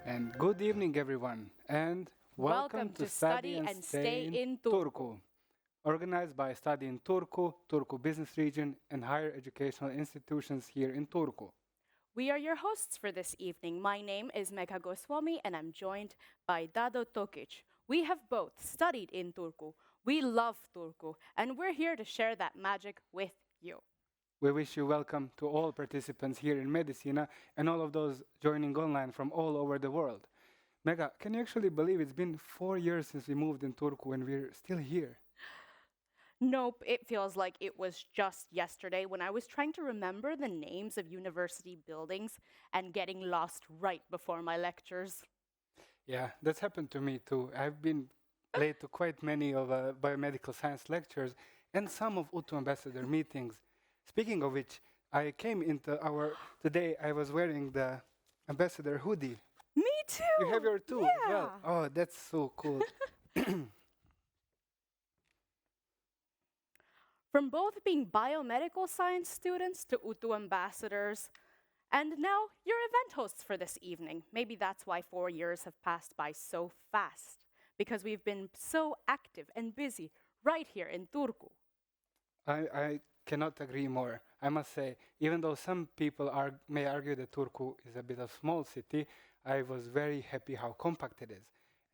And good evening, everyone, and welcome to Study and Stay in Turku, organized by Study in Turku, Turku Business Region, and higher educational institutions here in Turku. We are your hosts for this evening. My name is Megha Goswami, and I'm joined by Dado Tokic. We have both studied in Turku. We love Turku, and we're here to share that magic with you. We wish you welcome to all participants here in Medicina and all of those joining online from all over the world. Mega, can you actually believe it's been 4 years since we moved in Turku and we're still here? Nope, it feels like it was just yesterday when I was trying to remember the names of university buildings and getting lost right before my lectures. Yeah, that's happened to me too. I've been late to quite many of biomedical science lectures and some of UTU ambassador meetings. Speaking of which, I came into today I was wearing the ambassador hoodie. Me too! You have your too as well. Yeah. Oh, that's so cool. From both being biomedical science students to UTU ambassadors, and now you're event hosts for this evening. Maybe that's why 4 years have passed by so fast, because we've been so active and busy right here in Turku. I cannot agree more. I must say, even though some people may argue that Turku is a bit of small city, I was very happy how compact it is.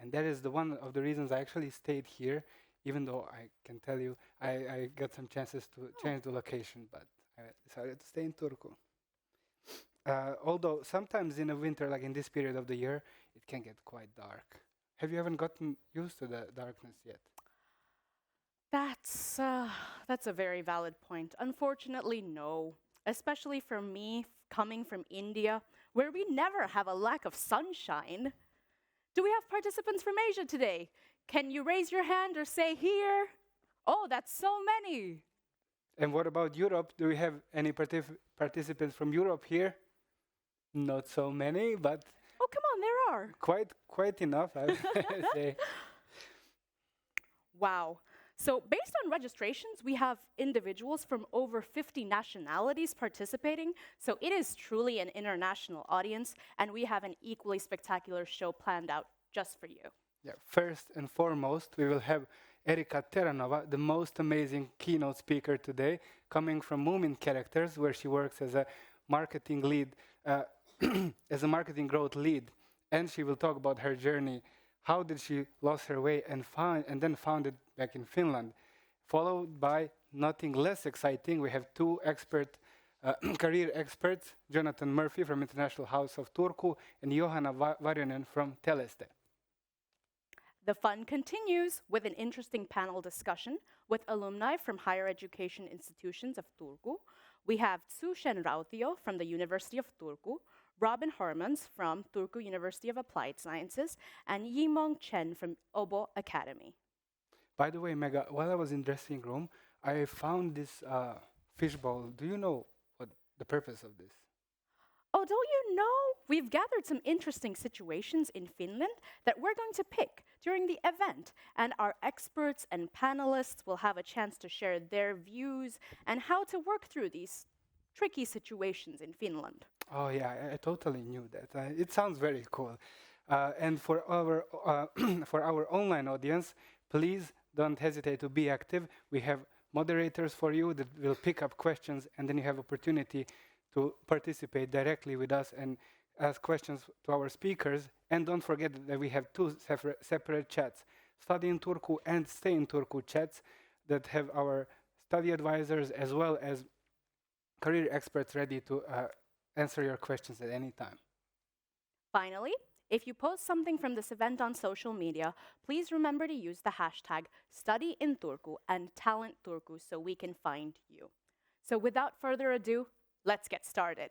And that is one of the reasons I actually stayed here, even though I can tell you I got some chances to change the location, but I decided to stay in Turku. Although sometimes in the winter, like in this period of the year, it can get quite dark. Have you ever gotten used to the darkness yet? That's a very valid point. Unfortunately, no. Especially for me, coming from India, where we never have a lack of sunshine. Do we have participants from Asia today? Can you raise your hand or say here? Oh, that's so many. And what about Europe? Do we have any participants from Europe here? Not so many, but Oh, come on, there are. quite enough, I would say. Wow. So, based on registrations, we have individuals from over 50 nationalities participating. So, it is truly an international audience, and we have an equally spectacular show planned out just for you. Yeah, first and foremost, we will have Erica Terranova, the most amazing keynote speaker today, coming from Moomin Characters, where she works as a marketing lead, as a marketing growth lead, and she will talk about her journey. How did she lose her way and then found it back in Finland? Followed by nothing less exciting, we have two career experts, Jonathan Murphy from International House of Turku and Johanna Varjonen from Teleste. The fun continues with an interesting panel discussion with alumni from higher education institutions of Turku. We have Tsushen Rautio from the University of Turku, Robin Hormans from Turku University of Applied Sciences, and Yimong Chen from Obo Academy. By the way, Mega, while I was in dressing room, I found this fishbowl. Do you know what the purpose of this? Oh, don't you know? We've gathered some interesting situations in Finland that we're going to pick during the event, and our experts and panelists will have a chance to share their views and how to work through these tricky situations in Finland. Oh yeah, I totally knew that. It sounds very cool. And for our for our online audience, please don't hesitate to be active. We have moderators for you that will pick up questions, and then you have opportunity to participate directly with us and ask questions to our speakers. And don't forget that we have two separate chats, Study in Turku and Stay in Turku chats that have our study advisors as well as career experts ready to answer your questions at any time. Finally, if you post something from this event on social media, please remember to use the hashtag StudyInTurku and TalentTurku so we can find you. So without further ado, let's get started.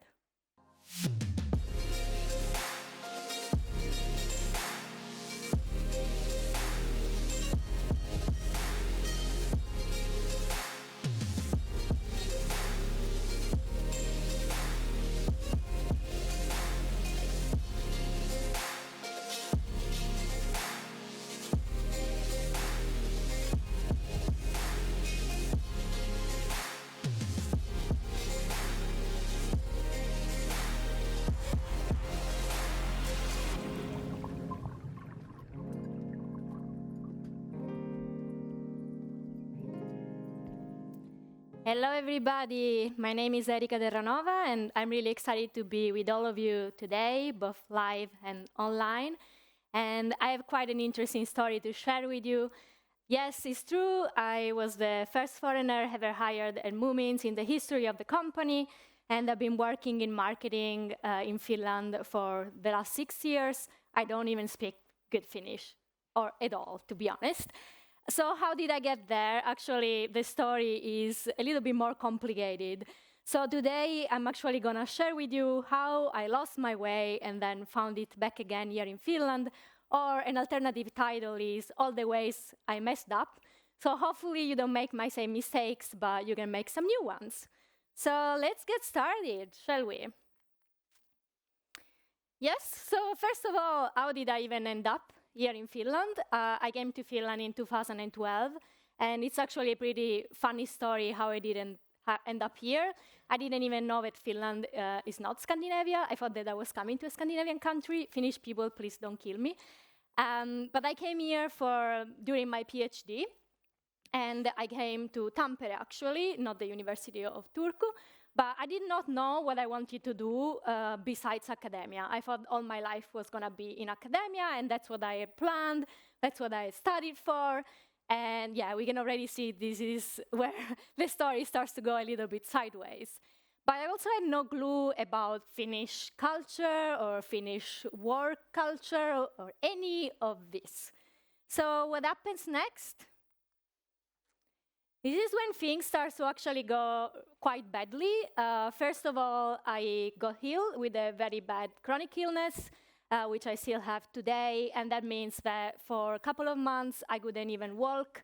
Hello, everybody. My name is Erica Terranova, and I'm really excited to be with all of you today, both live and online. And I have quite an interesting story to share with you. Yes, it's true, I was the first foreigner ever hired at Moomins in the history of the company, and I've been working in marketing in Finland for the last 6 years. I don't even speak good Finnish, or at all, to be honest. So how did I get there? Actually, the story is a little bit more complicated. So today, I'm actually going to share with you how I lost my way and then found it back again here in Finland, or an alternative title is All the Ways I Messed Up. So hopefully you don't make my same mistakes, but you can make some new ones. So let's get started, shall we? Yes, so first of all, how did I even end up here in Finland? I came to Finland in 2012, and it's actually a pretty funny story how I didn't end up here. I didn't even know that Finland is not Scandinavia. I thought that I was coming to a Scandinavian country. Finnish people, please don't kill me. But I came here during my PhD, and I came to Tampere, actually, not the University of Turku. But I did not know what I wanted to do besides academia. I thought all my life was going to be in academia, and that's what I had planned. That's what I studied for. And yeah, we can already see this is where the story starts to go a little bit sideways. But I also had no clue about Finnish culture or Finnish work culture or any of this. So what happens next? This is when things start to actually go quite badly. First of all, I got ill with a very bad chronic illness, which I still have today, and that means that for a couple of months I couldn't even walk,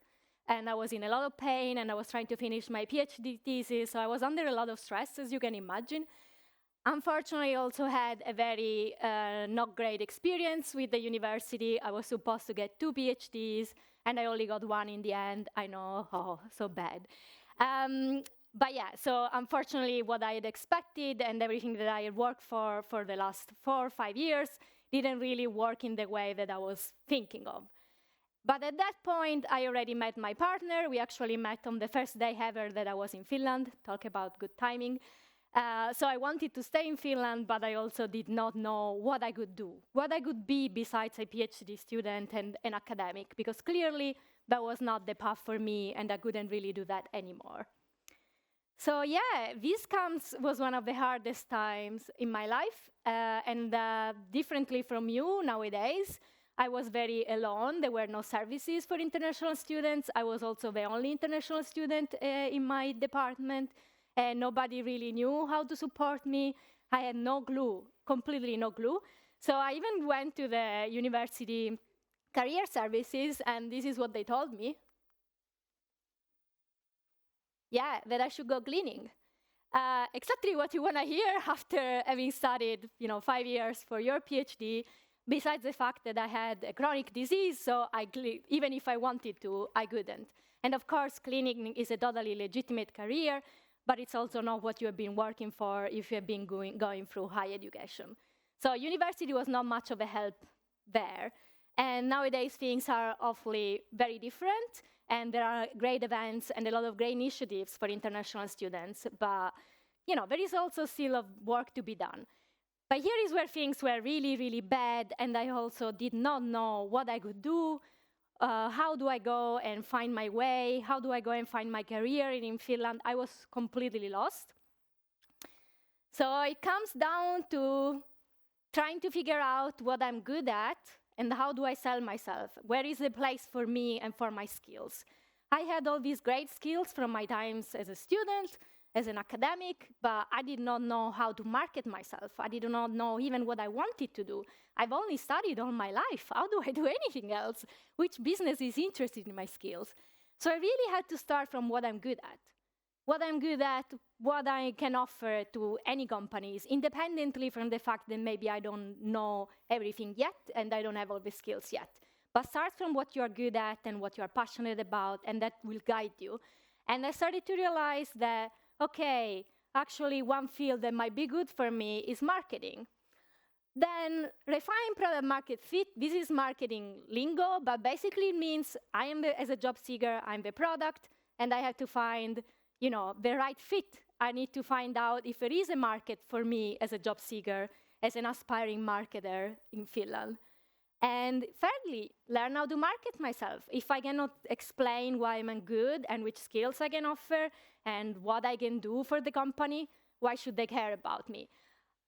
and I was in a lot of pain, and I was trying to finish my PhD thesis, so I was under a lot of stress, as you can imagine. Unfortunately, I also had a very not great experience with the university. I was supposed to get 2 PhDs, and I only got 1 in the end. I know, oh, so bad. But yeah, so unfortunately, what I had expected and everything that I had worked for the last 4 or 5 years didn't really work in the way that I was thinking of. But at that point, I already met my partner. We actually met on the first day ever that I was in Finland. Talk about good timing. So I wanted to stay in Finland, but I also did not know what I could do, what I could be besides a PhD student and an academic, because clearly that was not the path for me, and I couldn't really do that anymore. So yeah, this was one of the hardest times in my life, and differently from you nowadays, I was very alone. There were no services for international students. I was also the only international student in my department. And nobody really knew how to support me. I had no clue, completely no clue. So I even went to the university career services, and this is what they told me. Yeah, that I should go cleaning. Exactly what you want to hear after having studied 5 years for your PhD, besides the fact that I had a chronic disease, so even if I wanted to, I couldn't. And of course, cleaning is a totally legitimate career, but it's also not what you have been working for if you have been going through higher education. So university was not much of a help there. And nowadays, things are awfully very different, and there are great events and a lot of great initiatives for international students, but there is also still work to be done. But here is where things were really, really bad, and I also did not know what I could do. How do I go and find my way? How do I go and find my career in Finland? I was completely lost. So it comes down to trying to figure out what I'm good at and how do I sell myself? Where is the place for me and for my skills? I had all these great skills from my times as a student, as an academic, but I did not know how to market myself. I did not know even what I wanted to do. I've only studied all my life. How do I do anything else? Which business is interested in my skills? So I really had to start from what I'm good at. What I'm good at, what I can offer to any companies, independently from the fact that maybe I don't know everything yet and I don't have all the skills yet. But start from what you're good at and what you're passionate about, and that will guide you. And I started to realize that, okay, actually one field that might be good for me is marketing. Then refine product market fit. This is marketing lingo, but basically it means as a job seeker, I'm the product, and I have to find the right fit. I need to find out if there is a market for me as a job seeker, as an aspiring marketer in Finland. And thirdly, learn how to market myself. If I cannot explain why I'm good and which skills I can offer and what I can do for the company, why should they care about me?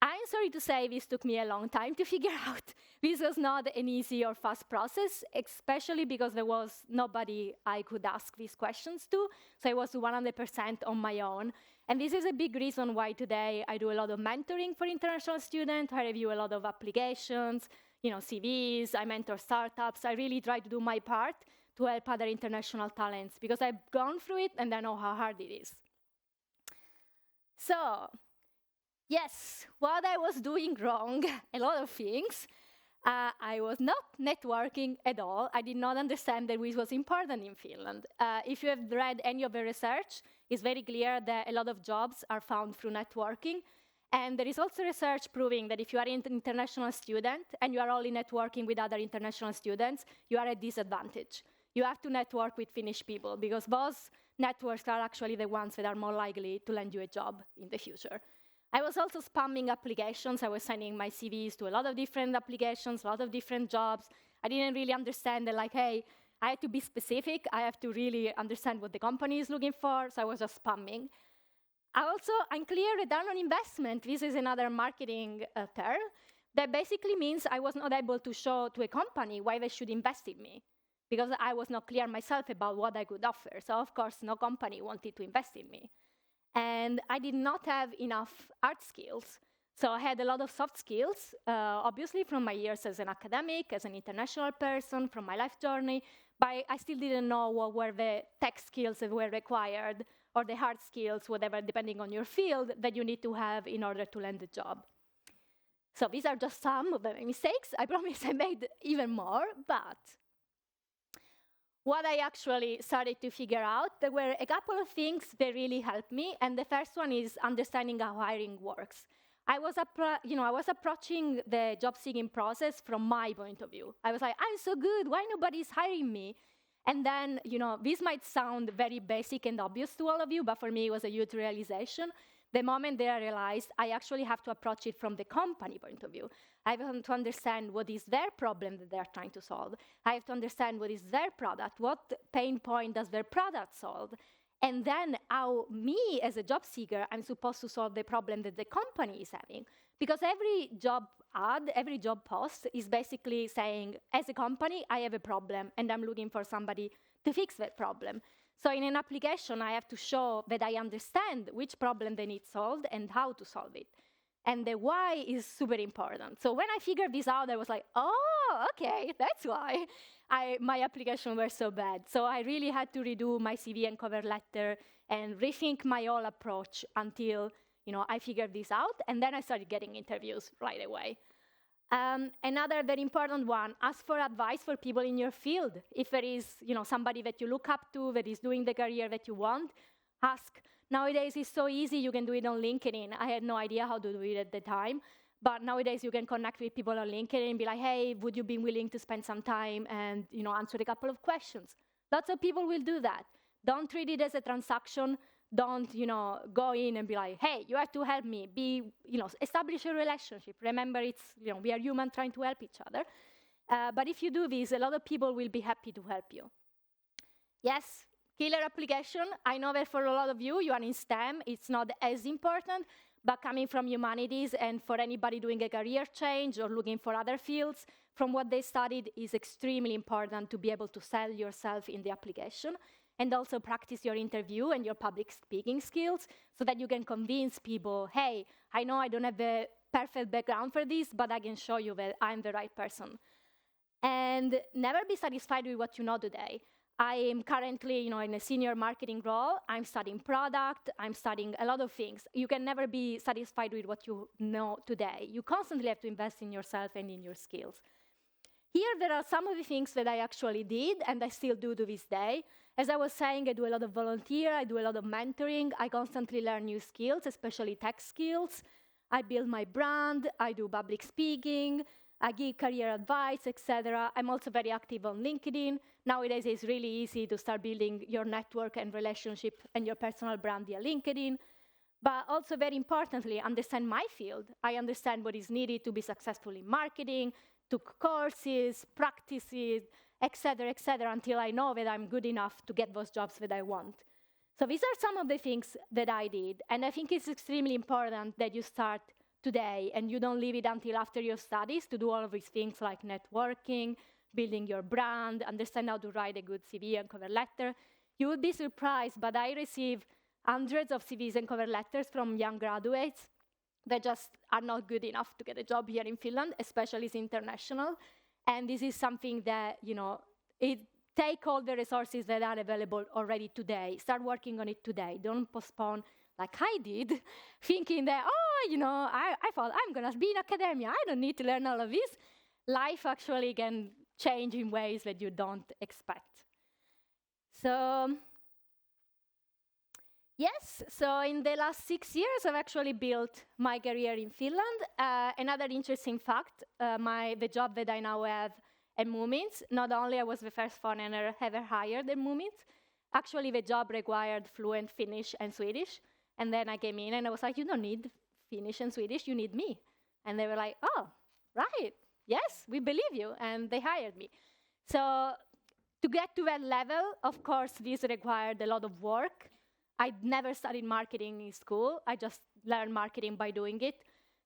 I'm sorry to say this took me a long time to figure out. This was not an easy or fast process, especially because there was nobody I could ask these questions to. So I was 100% on my own. And this is a big reason why today I do a lot of mentoring for international students. I review a lot of applications, CVs, I mentor startups. I really try to do my part to help other international talents because I've gone through it and I know how hard it is. So, yes, what I was doing wrong, a lot of things. I was not networking at all. I did not understand that this was important in Finland. If you have read any of the research, it's very clear that a lot of jobs are found through networking. And there is also research proving that if you are an international student and you are only networking with other international students, you are at disadvantage. You have to network with Finnish people because those networks are actually the ones that are more likely to land you a job in the future. I was also spamming applications. I was sending my CVs to a lot of different applications, a lot of different jobs. I didn't really understand that, like, hey, I have to be specific. I have to really understand what the company is looking for, so I was just spamming. Also, unclear return on investment. This is another marketing term that basically means I was not able to show to a company why they should invest in me because I was not clear myself about what I could offer. So, of course, no company wanted to invest in me. And I did not have enough art skills. So I had a lot of soft skills, obviously from my years as an academic, as an international person, from my life journey, but I still didn't know what were the tech skills that were required or the hard skills, whatever, depending on your field, that you need to have in order to land a job. So these are just some of the mistakes. I promise I made even more, but what I actually started to figure out, there were a couple of things that really helped me, and the first one is understanding how hiring works. I was approaching the job-seeking process from my point of view. I was like, I'm so good, why nobody's hiring me? And then, this might sound very basic and obvious to all of you, but for me it was a huge realization. The moment that I realized I actually have to approach it from the company point of view. I have to understand what is their problem that they're trying to solve. I have to understand what is their product, what pain point does their product solve, and then how me as a job seeker, I'm supposed to solve the problem that the company is having. Because every job ad, every job post is basically saying, as a company, I have a problem, and I'm looking for somebody to fix that problem. So in an application, I have to show that I understand which problem they need solved and how to solve it. And the why is super important. So when I figured this out, I was like, oh, okay, that's why my application were so bad. So I really had to redo my CV and cover letter and rethink my whole approach until I figured this out. And then I started getting interviews right away. Another very important one, ask for advice for people in your field. If there is somebody that you look up to that is doing the career that you want, ask. Nowadays, it's so easy. You can do it on LinkedIn. I had no idea how to do it at the time. But nowadays, you can connect with people on LinkedIn and be like, hey, would you be willing to spend some time and answer a couple of questions? Lots of people will do that. Don't treat it as a transaction. Don't go in and be like, hey, you have to help me. Establish a relationship. Remember, it's we are human trying to help each other. But if you do this, a lot of people will be happy to help you. Yes, killer application. I know that for a lot of you, you are in STEM. It's not as important. But coming from humanities and for anybody doing a career change or looking for other fields, from what they studied is extremely important to be able to sell yourself in the application and also practice your interview and your public speaking skills so that you can convince people, hey, I know I don't have the perfect background for this, but I can show you that I'm the right person. And never be satisfied with what you know today. I am currently, in a senior marketing role. I'm studying product. I'm studying a lot of things. You can never be satisfied with what you know today. You constantly have to invest in yourself and in your skills. Here, there are some of the things that I actually did, and I still do to this day. As I was saying, I do a lot of volunteer. I do a lot of mentoring. I constantly learn new skills, especially tech skills. I build my brand. I do public speaking. I give career advice, etc. I'm also very active on LinkedIn. Nowadays, it's really easy to start building your network and relationship and your personal brand via LinkedIn. But also, very importantly, understand my field. I understand what is needed to be successful in marketing, took courses, practices, etc., until I know that I'm good enough to get those jobs that I want. So these are some of the things that I did. And I think it's extremely important that you start today and you don't leave it until after your studies to do all of these things like networking, building your brand, understand how to write a good CV and cover letter. You would be surprised, but I receive hundreds of CVs and cover letters from young graduates that just are not good enough to get a job here in Finland, especially as international. And this is something that, take all the resources that are available already today. Start working on it today. Don't postpone like I did, thinking that, I thought I'm going to be in academia. I don't need to learn all of this. Life actually can change in ways that you don't expect. So, yes, so in the last 6 years, I've actually built my career in Finland. Another interesting fact, the job that I now have at Moomins, not only I was the first foreigner ever hired at Moomins, actually the job required fluent Finnish and Swedish. And then I came in and I was like, you don't need Finnish and Swedish, you need me. And they were like, oh, right, yes, we believe you. And they hired me. So to get to that level, of course, this required a lot of work. I'd never studied marketing in school. I just learned marketing by doing it.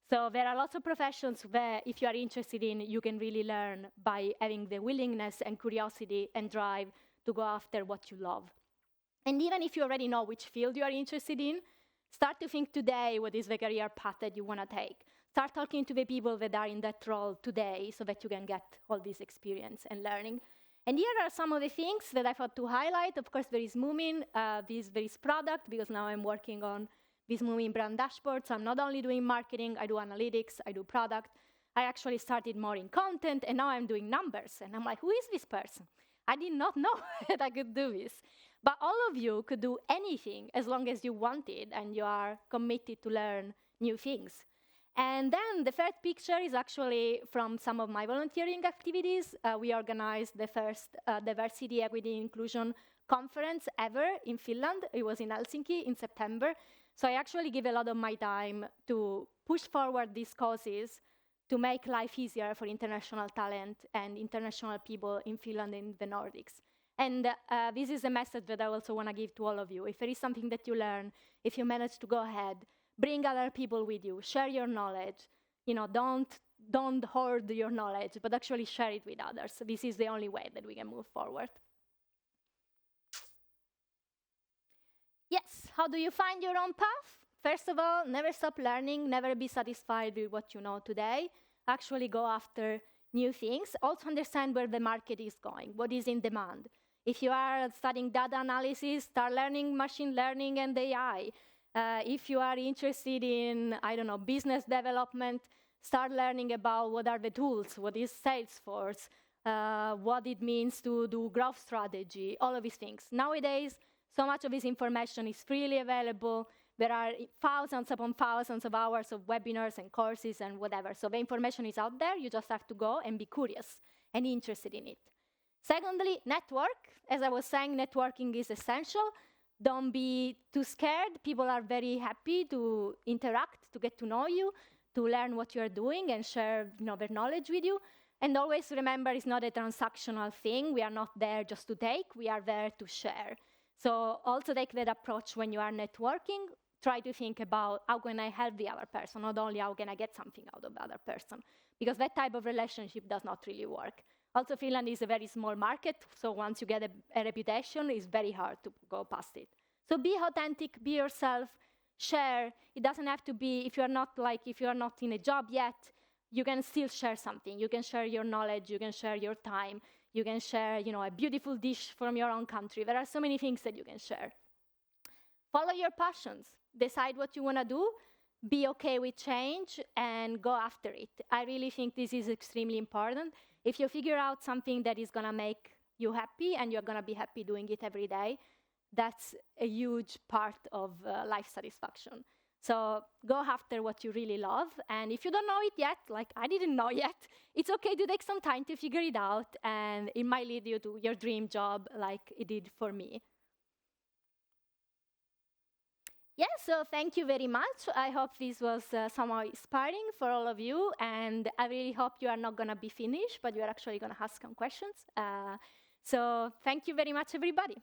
So there are lots of professions where, if you are interested in, you can really learn by having the willingness and curiosity and drive to go after what you love. And even if you already know which field you are interested in, start to think today what is the career path that you want to take. Start talking to the people that are in that role today so that you can get all this experience and learning. And here are some of the things that I thought to highlight. Of course, there is Moomin, there is product, because now I'm working on this Moomin brand dashboard. So I'm not only doing marketing, I do analytics, I do product. I actually started more in content, and now I'm doing numbers. And I'm like, who is this person? I did not know that I could do this. But all of you could do anything as long as you want it and you are committed to learn new things. And then the third picture is actually from some of my volunteering activities. We organized the first Diversity, Equity, Inclusion conference ever in Finland. It was in Helsinki in September. So I actually give a lot of my time to push forward these causes to make life easier for international talent and international people in Finland and the Nordics. And this is a message that I also want to give to all of you. If there is something that you learn, if you manage to go ahead, bring other people with you, share your knowledge. Don't hoard your knowledge, but actually share it with others. This is the only way that we can move forward. Yes, how do you find your own path? First of all, never stop learning, never be satisfied with what you know today. Actually go after new things. Also understand where the market is going, what is in demand. If you are studying data analysis, start learning machine learning and AI. If you are interested in, business development, start learning about what are the tools, what is Salesforce, what it means to do growth strategy, all of these things. Nowadays, so much of this information is freely available. There are thousands upon thousands of hours of webinars and courses and whatever. So the information is out there. You just have to go and be curious and interested in it. Secondly, network. As I was saying, networking is essential. Don't be too scared. People are very happy to interact, to get to know you, to learn what you're doing and share their knowledge with you. And always remember, it's not a transactional thing. We are not there just to take. We are there to share. So also take that approach when you are networking. Try to think about how can I help the other person, not only how can I get something out of the other person. Because that type of relationship does not really work. Also, Finland is a very small market, so once you get a reputation, it's very hard to go past it. So be authentic, be yourself, share. It doesn't have to be, if you are not in a job yet, you can still share something. You can share your knowledge, you can share your time, you can share, a beautiful dish from your own country. There are so many things that you can share. Follow your passions. Decide what you want to do. Be okay with change and go after it. I really think this is extremely important. If you figure out something that is going to make you happy and you're going to be happy doing it every day, that's a huge part of life satisfaction. So go after what you really love. And if you don't know it yet, like I didn't know yet, it's okay to take some time to figure it out. And it might lead you to your dream job like it did for me. Yeah, so thank you very much. I hope this was somehow inspiring for all of you. And I really hope you are not going to be finished, but you are actually going to ask some questions. So thank you very much, everybody.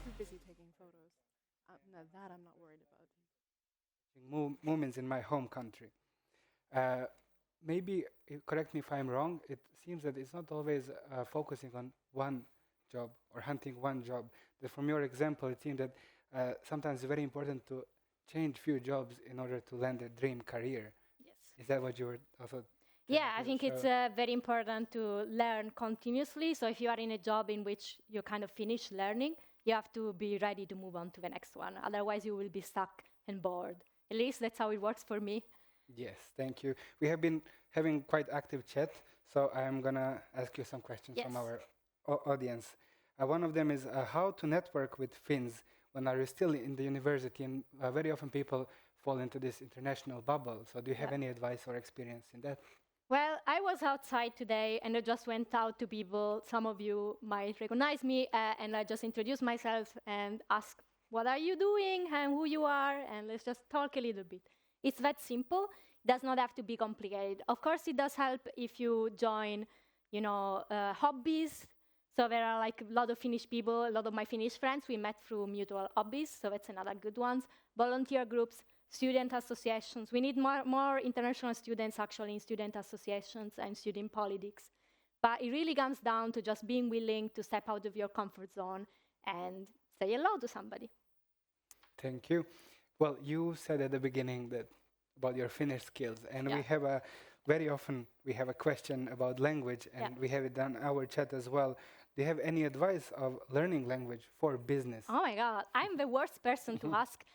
Too busy taking photos. No, that I'm not worried about. Moomins in my home country. Maybe, correct me if I'm wrong, it seems that it's not always focusing on one job or hunting one job. That from your example, it seems that sometimes it's very important to change few jobs in order to land a dream career. Yes. Is that what you were also? Yeah, I think it's very important to learn continuously. So if you are in a job in which you kind of finish learning, you have to be ready to move on to the next one. Otherwise, you will be stuck and bored. At least that's how it works for me. Yes, thank you. We have been having quite active chat, so I'm gonna ask you some questions from Yes. our audience. One of them is how to network with Finns when are you still in the university, and very often people fall into this international bubble. So do you have Yeah. any advice or experience in that? Well, I was outside today and I just went out to people. Some of you might recognize me, and I just introduced myself and asked, what are you doing and who you are? And let's just talk a little bit. It's that simple. It does not have to be complicated. Of course, it does help if you join, hobbies. So there are like a lot of Finnish people, a lot of my Finnish friends, we met through mutual hobbies. So that's another good one. Volunteer groups, student associations. We need more international students actually in student associations and student politics. But it really comes down to just being willing to step out of your comfort zone and say hello to somebody. Thank you. Well, you said at the beginning that about your Finnish skills, and Yeah. we have very often we have a question about language, and Yeah. we have it on our chat as well. Do you have any advice of learning language for business? Oh my God, I'm the worst person to ask.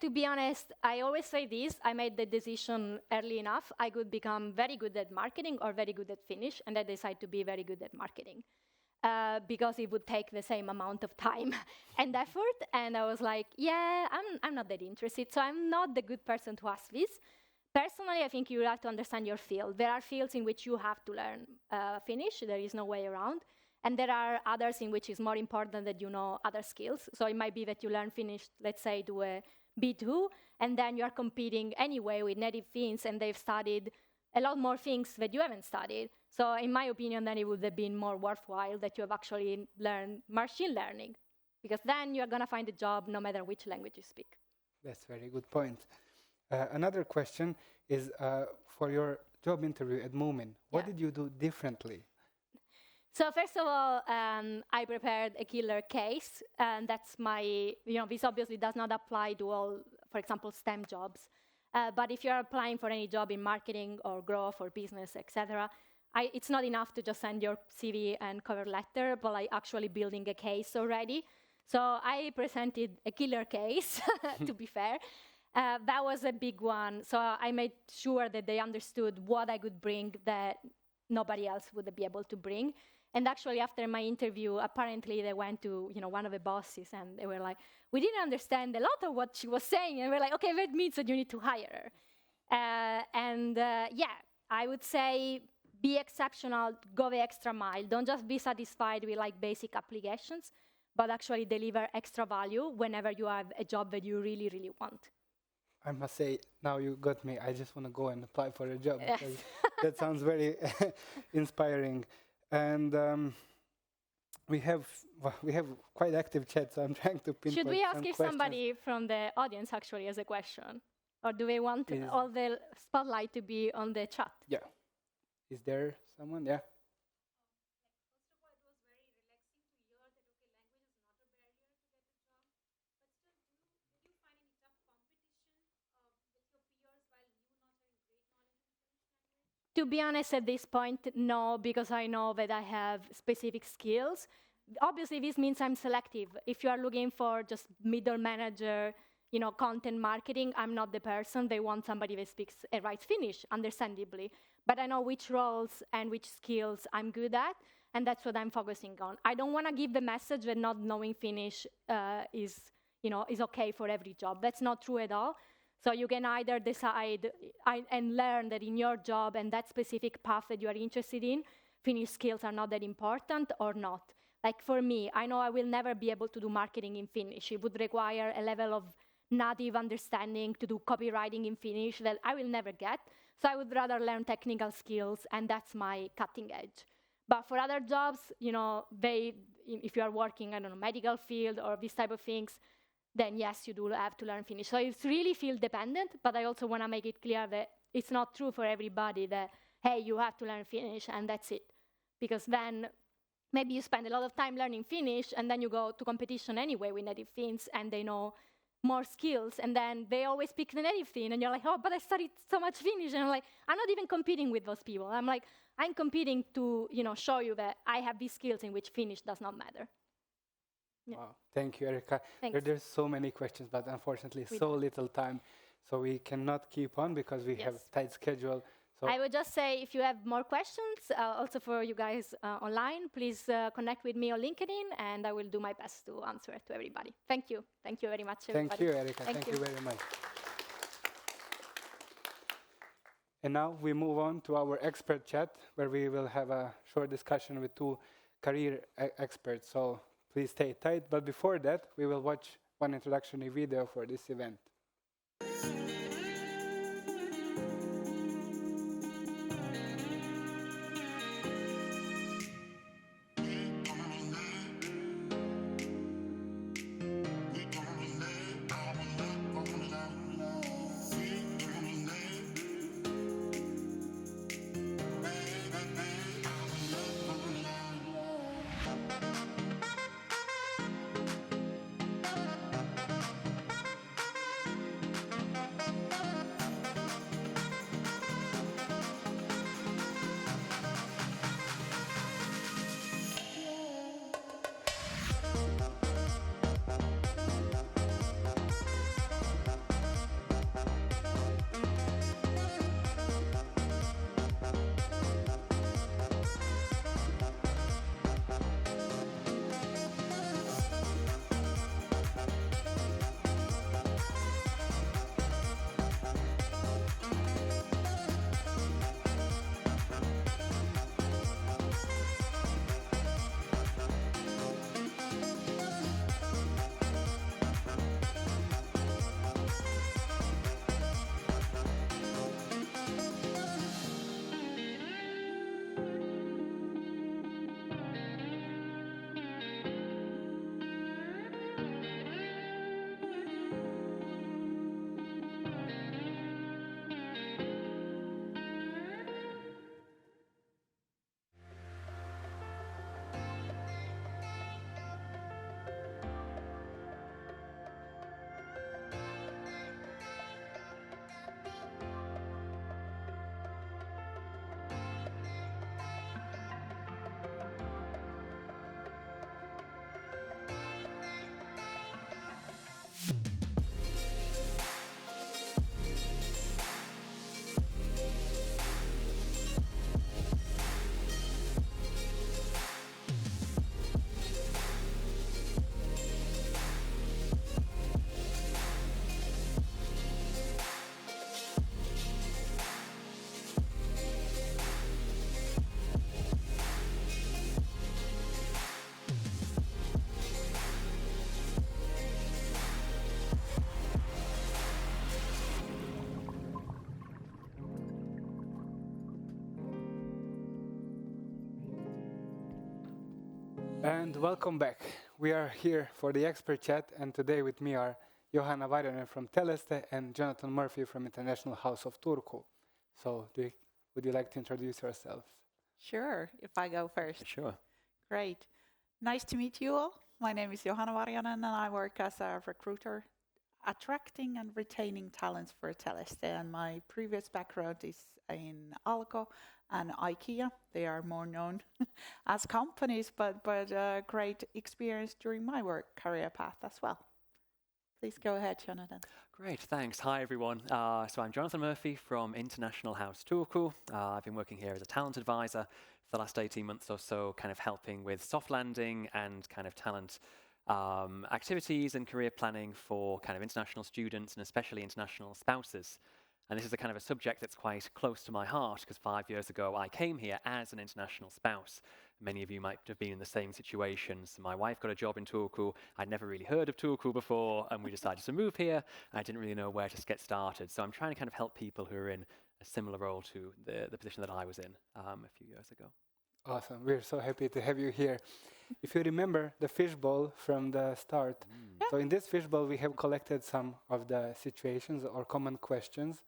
To be honest, I always say this, I made the decision early enough. I could become very good at marketing or very good at Finnish, and I decided to be very good at marketing because it would take the same amount of time and effort. And I was like, yeah, I'm not that interested, so I'm not the good person to ask this. Personally, I think you have to understand your field. There are fields in which you have to learn Finnish, there is no way around. And there are others in which it's more important that you know other skills. So it might be that you learn Finnish, let's say, to a B2, and then you are competing anyway with native Finns, and they've studied a lot more things that you haven't studied. So in my opinion, then it would have been more worthwhile that you have actually learned machine learning, because then you're going to find a job no matter which language you speak. That's a very good point. Another question is for your job interview at Moomin. What Yeah. did you do differently? So first of all, I prepared a killer case, and that's my, this obviously does not apply to all, for example, STEM jobs. But if you're applying for any job in marketing or growth or business, etc., it's not enough to just send your CV and cover letter, but like actually building a case already. So I presented a killer case, to be fair. That was a big one. So I made sure that they understood what I could bring that nobody else would be able to bring. And actually, after my interview, apparently they went to one of the bosses, and they were like, "We didn't understand a lot of what she was saying." And we're like, "Okay, that means that you need to hire her." Yeah, I would say be exceptional, go the extra mile. Don't just be satisfied with like basic applications, but actually deliver extra value whenever you have a job that you really, really want. I must say, now you got me. I just want to go and apply for a job Yes. because that sounds very inspiring. And we have quite active chat, so I'm trying to pinpoint Should we ask some if questions. somebody from the audience actually has a question? Or do they want Is- all the spotlight to be on the chat? Yeah. Is there someone? Yeah. To be honest, at this point, no, because I know that I have specific skills. Obviously, this means I'm selective. If you are looking for just middle manager, content marketing, I'm not the person. They want somebody that speaks and writes Finnish, understandably. But I know which roles and which skills I'm good at, and that's what I'm focusing on. I don't want to give the message that not knowing Finnish is okay for every job. That's not true at all. So you can either decide and learn that in your job and that specific path that you are interested in, Finnish skills are not that important or not. Like for me, I know I will never be able to do marketing in Finnish. It would require a level of native understanding to do copywriting in Finnish that I will never get. So I would rather learn technical skills, and that's my cutting edge. But for other jobs, if you are working, I don't know, medical field or this type of things, then yes, you do have to learn Finnish. So it's really field dependent, but I also want to make it clear that it's not true for everybody that, hey, you have to learn Finnish and that's it. Because then maybe you spend a lot of time learning Finnish and then you go to competition anyway with native Finns and they know more skills and then they always pick the native Finn and you're like, oh, but I studied so much Finnish. And I'm like, I'm not even competing with those people. I'm competing to show you that I have these skills in which Finnish does not matter. Yeah. Wow, thank you, Erica. Thanks. There's so many questions, but unfortunately, so little time, so we cannot keep on because we have a tight schedule. So I would just say, if you have more questions, also for you guys online, please connect with me on LinkedIn, and I will do my best to answer to everybody. Thank you. Thank you very much, everybody. Thank you, Erica. Thank you very much. And now we move on to our expert chat, where we will have a short discussion with two career experts. So please stay tight. But before that, we will watch one introductory video for this event. And welcome back. We are here for the expert chat, and today with me are Johanna Varjonen from Teleste and Jonathan Murphy from International House of Turku. So would you like to introduce yourselves? Sure, if I go first. Sure. Great. Nice to meet you all. My name is Johanna Varjonen and I work as a recruiter attracting and retaining talents for Teleste. And my previous background is in Alko and IKEA. They are more known as companies, but great experience during my work career path as well. Please go ahead, Jonathan. Great, thanks. Hi, everyone. So I'm Jonathan Murphy from International House Turku. I've been working here as a talent advisor for the last 18 months or so, kind of helping with soft landing and kind of talent activities and career planning for kind of international students and especially international spouses. And this is a kind of a subject that's quite close to my heart because 5 years ago I came here as an international spouse. Many of you might have been in the same situation. So my wife got a job in Turku. I'd never really heard of Turku before, and we decided to move here. I didn't really know where to get started. So I'm trying to kind of help people who are in a similar role to the position that I was in a few years ago. Awesome. We're so happy to have you here. If you remember the fishbowl from the start, so in this fishbowl we have collected some of the situations or common questions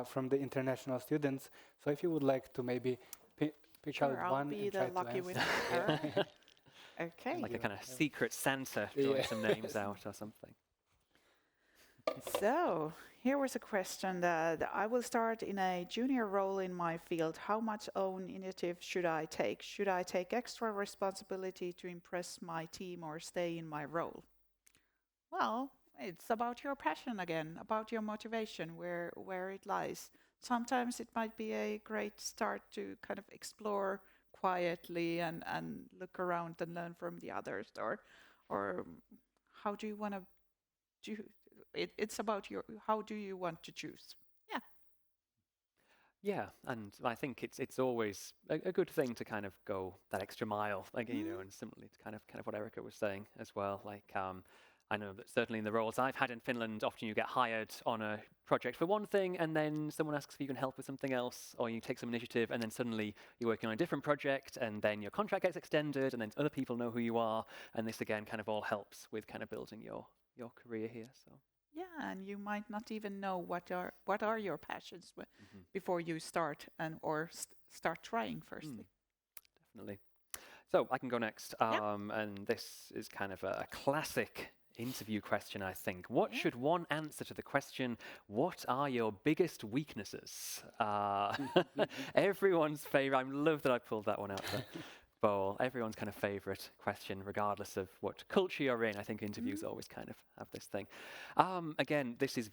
from the international students. So if you would like to maybe pick out I'll one be and the try to lucky answer. winner. Okay. Like a kind of secret Santa drawing some names out or something. So here was a question that I will start in a junior role in my field. How much own initiative should I take? Should I take extra responsibility to impress my team or stay in my role? Well, it's about your passion again, about your motivation, where it lies. Sometimes it might be a great start to kind of explore quietly and look around and learn from the others, or how do you want to do? It's about how do you want to choose? Yeah. Yeah, and I think it's always a good thing to kind of go that extra mile, like you know, and similarly to kind of what Erica was saying as well. Like I know that certainly in the roles I've had in Finland, often you get hired on a project for one thing, and then someone asks if you can help with something else, or you take some initiative, and then suddenly you're working on a different project, and then your contract gets extended, and then other people know who you are, and this again kind of all helps with kind of building your career here. So. Yeah, and you might not even know what are your passions before you start or start trying firstly. Definitely. So I can go next, and this is kind of a classic interview question, I think. What should one answer to the question, what are your biggest weaknesses? Everyone's favorite. I love that I pulled that one out there. Bowl, everyone's kind of favorite question, regardless of what culture you're in. I think interviews always kind of have this thing. Again, this is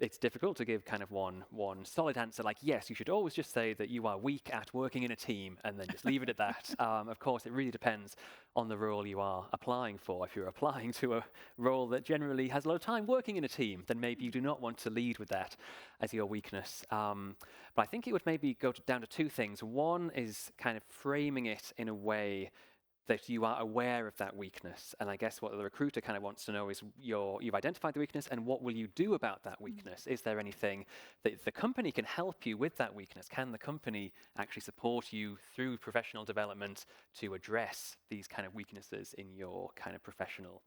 it's difficult to give kind of one solid answer, like, yes, you should always just say that you are weak at working in a team and then just leave it at that. Of course, it really depends on the role you are applying for. If you're applying to a role that generally has a lot of time working in a team, then maybe you do not want to lead with that as your weakness. But I think it would maybe go down to two things. One is kind of framing it in a way that you are aware of that weakness. And I guess what the recruiter kind of wants to know is you've identified the weakness, and what will you do about that weakness? Is there anything that the company can help you with that weakness? Can the company actually support you through professional development to address these kind of weaknesses in your kind of professional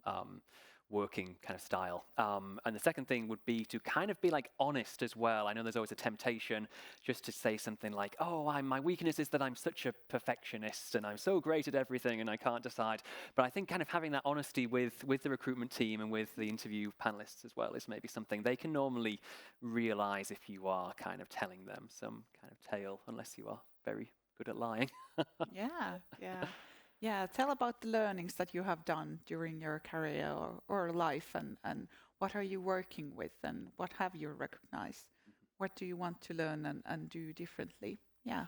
working kind of style? And the second thing would be to kind of be like honest as well. I know there's always a temptation just to say something like, oh, my weakness is that I'm such a perfectionist and I'm so great at everything and I can't decide. But I think kind of having that honesty with the recruitment team and with the interview panelists as well is maybe something they can normally realize if you are kind of telling them some kind of tale, unless you are very good at lying. Yeah, tell about the learnings that you have done during your career or life, and what are you working with, and what have you recognized? What do you want to learn and do differently? Yeah.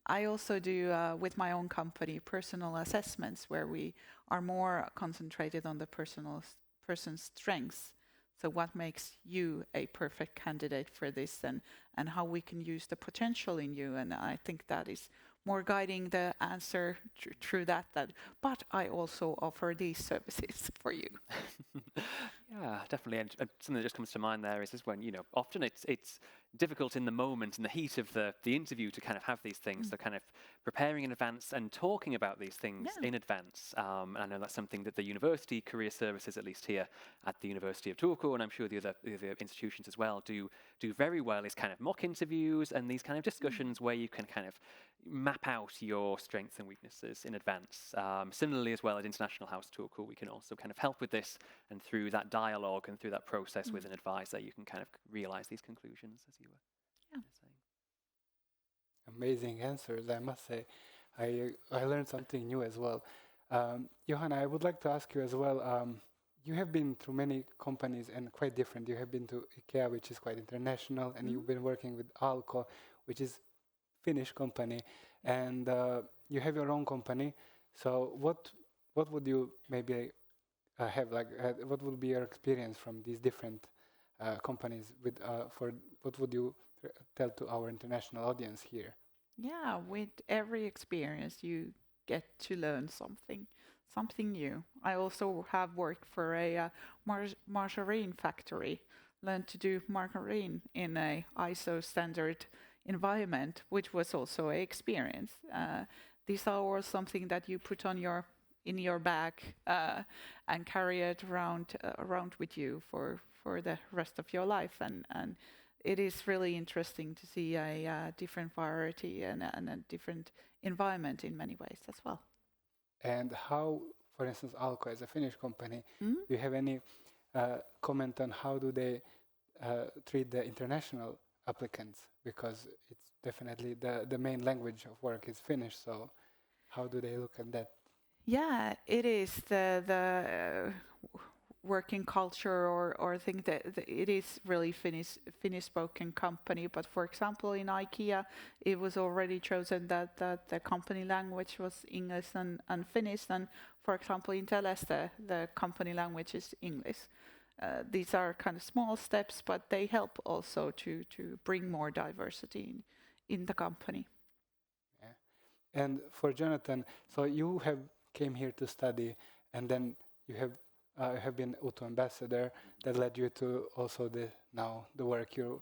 I also do, with my own company, personal assessments where we are more concentrated on the person's strengths. So what makes you a perfect candidate for this, and how we can use the potential in you. And I think that is more guiding the answer through that. But I also offer these services for you. Yeah, definitely. And something that just comes to mind there is when, often it's difficult in the moment, in the heat of the interview, to kind of have these things. So kind of preparing in advance and talking about these things in advance. And I know that's something that the university career services, at least here at the University of Turku, and I'm sure the other institutions as well, do very well, is kind of mock interviews and these kind of discussions where you can kind of map out your strengths and weaknesses in advance. Similarly as well at International House Turku, we can also kind of help with this, and through that dialogue and through that process with an advisor, you can kind of realize these conclusions, as you were saying. Amazing answers, I must say. I learned something new as well. Johanna, I would like to ask you as well. You have been through many companies and quite different. You have been to IKEA, which is quite international, and you've been working with Alko, which is Finnish company, and you have your own company. So what would you maybe have like? What would be your experience from these different companies? For what would you tell to our international audience here? Yeah, with every experience, you get to learn something new. I also have worked for a margarine factory, learned to do margarine in a ISO standard environment, which was also an experience. These are all something that you put in your bag and carry it around with you for the rest of your life, and it is really interesting to see a different variety and a different environment in many ways as well. And how, for instance, Alko as a Finnish company, Mm? do you have any comment on how do they treat the international applicants? Because it's definitely the main language of work is Finnish, so how do they look at that? Yeah, it is the working culture or think that it is really Finnish spoken company. But for example, in IKEA, it was already chosen that the company language was English and Finnish. And for example, in Teleste, the company language is English. These are kind of small steps, but they help also to bring more diversity in the company. Yeah. And for Jonathan, so you came here to study, and then you have been Uto ambassador. That led you to also the work you're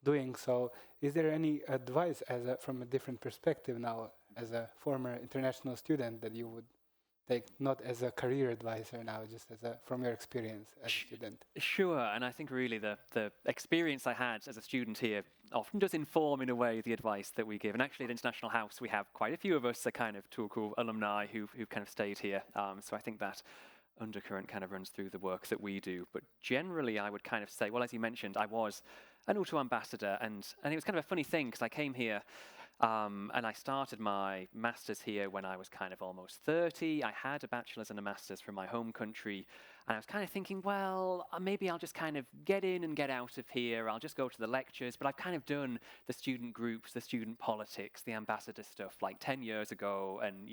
doing. So, is there any advice from a different perspective now, as a former international student, that you would take, not as a career advisor now, just from your experience as a student? Sure, and I think really the experience I had as a student here often does inform, in a way, the advice that we give. And actually at International House, we have quite a few of us are kind of Turku alumni who've kind of stayed here. So I think that undercurrent kind of runs through the work that we do. But generally, I would kind of say, well, as you mentioned, I was an Uto ambassador, and it was kind of a funny thing, because I came here and I started my master's here when I was kind of almost 30. I had a bachelor's and a master's from my home country, and I was kind of thinking, well, maybe I'll just kind of get in and get out of here. I'll just go to the lectures. But I've kind of done the student groups, the student politics, the ambassador stuff like 10 years ago, and,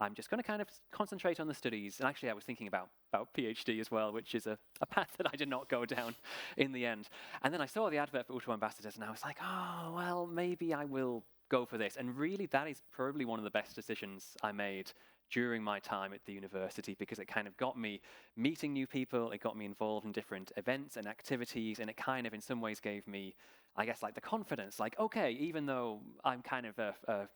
I'm just going to kind of concentrate on the studies. And actually, I was thinking about PhD as well, which is a path that I did not go down in the end. And then I saw the advert for Uto ambassadors, and I was like, oh, well, maybe I will go for this. And really, that is probably one of the best decisions I made during my time at the university, because it kind of got me meeting new people, it got me involved in different events and activities, and it kind of in some ways gave me, I guess, like the confidence, like, okay, even though I'm kind of a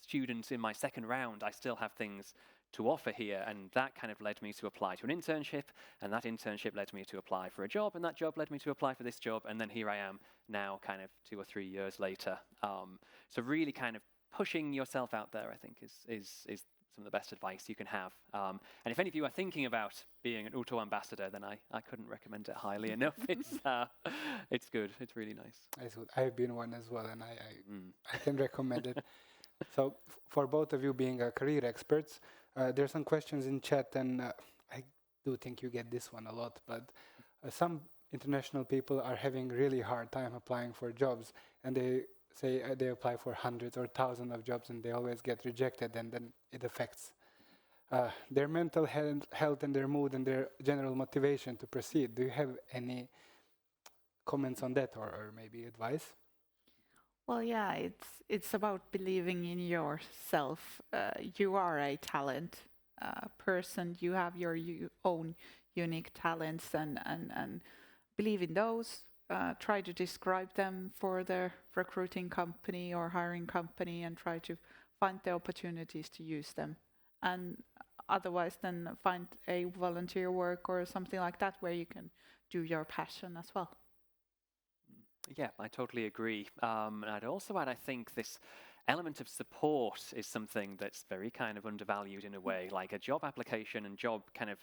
student in my second round, I still have things to offer here. And that kind of led me to apply to an internship, and that internship led me to apply for a job, and that job led me to apply for this job, and then here I am now kind of 2 or 3 years later. So really kind of pushing yourself out there, I think, is some of the best advice you can have. And if any of you are thinking about being an Uto ambassador, then I couldn't recommend it highly enough. It's good. It's really nice. It's good. I've been one as well, and I can recommend it. So for both of you being career experts, there's some questions in chat, and I do think you get this one a lot, but some international people are having really hard time applying for jobs, and they say they apply for hundreds or thousands of jobs, and they always get rejected, and then it affects their mental health and their mood and their general motivation to proceed. Do you have any comments on that, or maybe advice? Well, yeah, it's about believing in yourself. You are a talent person. You have your own unique talents, and believe in those. Try to describe them for the recruiting company or hiring company, and try to find the opportunities to use them. And otherwise, then find a volunteer work or something like that where you can do your passion as well. Yeah, I totally agree. And I'd also add, I think this element of support is something that's very kind of undervalued in a way, like a job application and job kind of,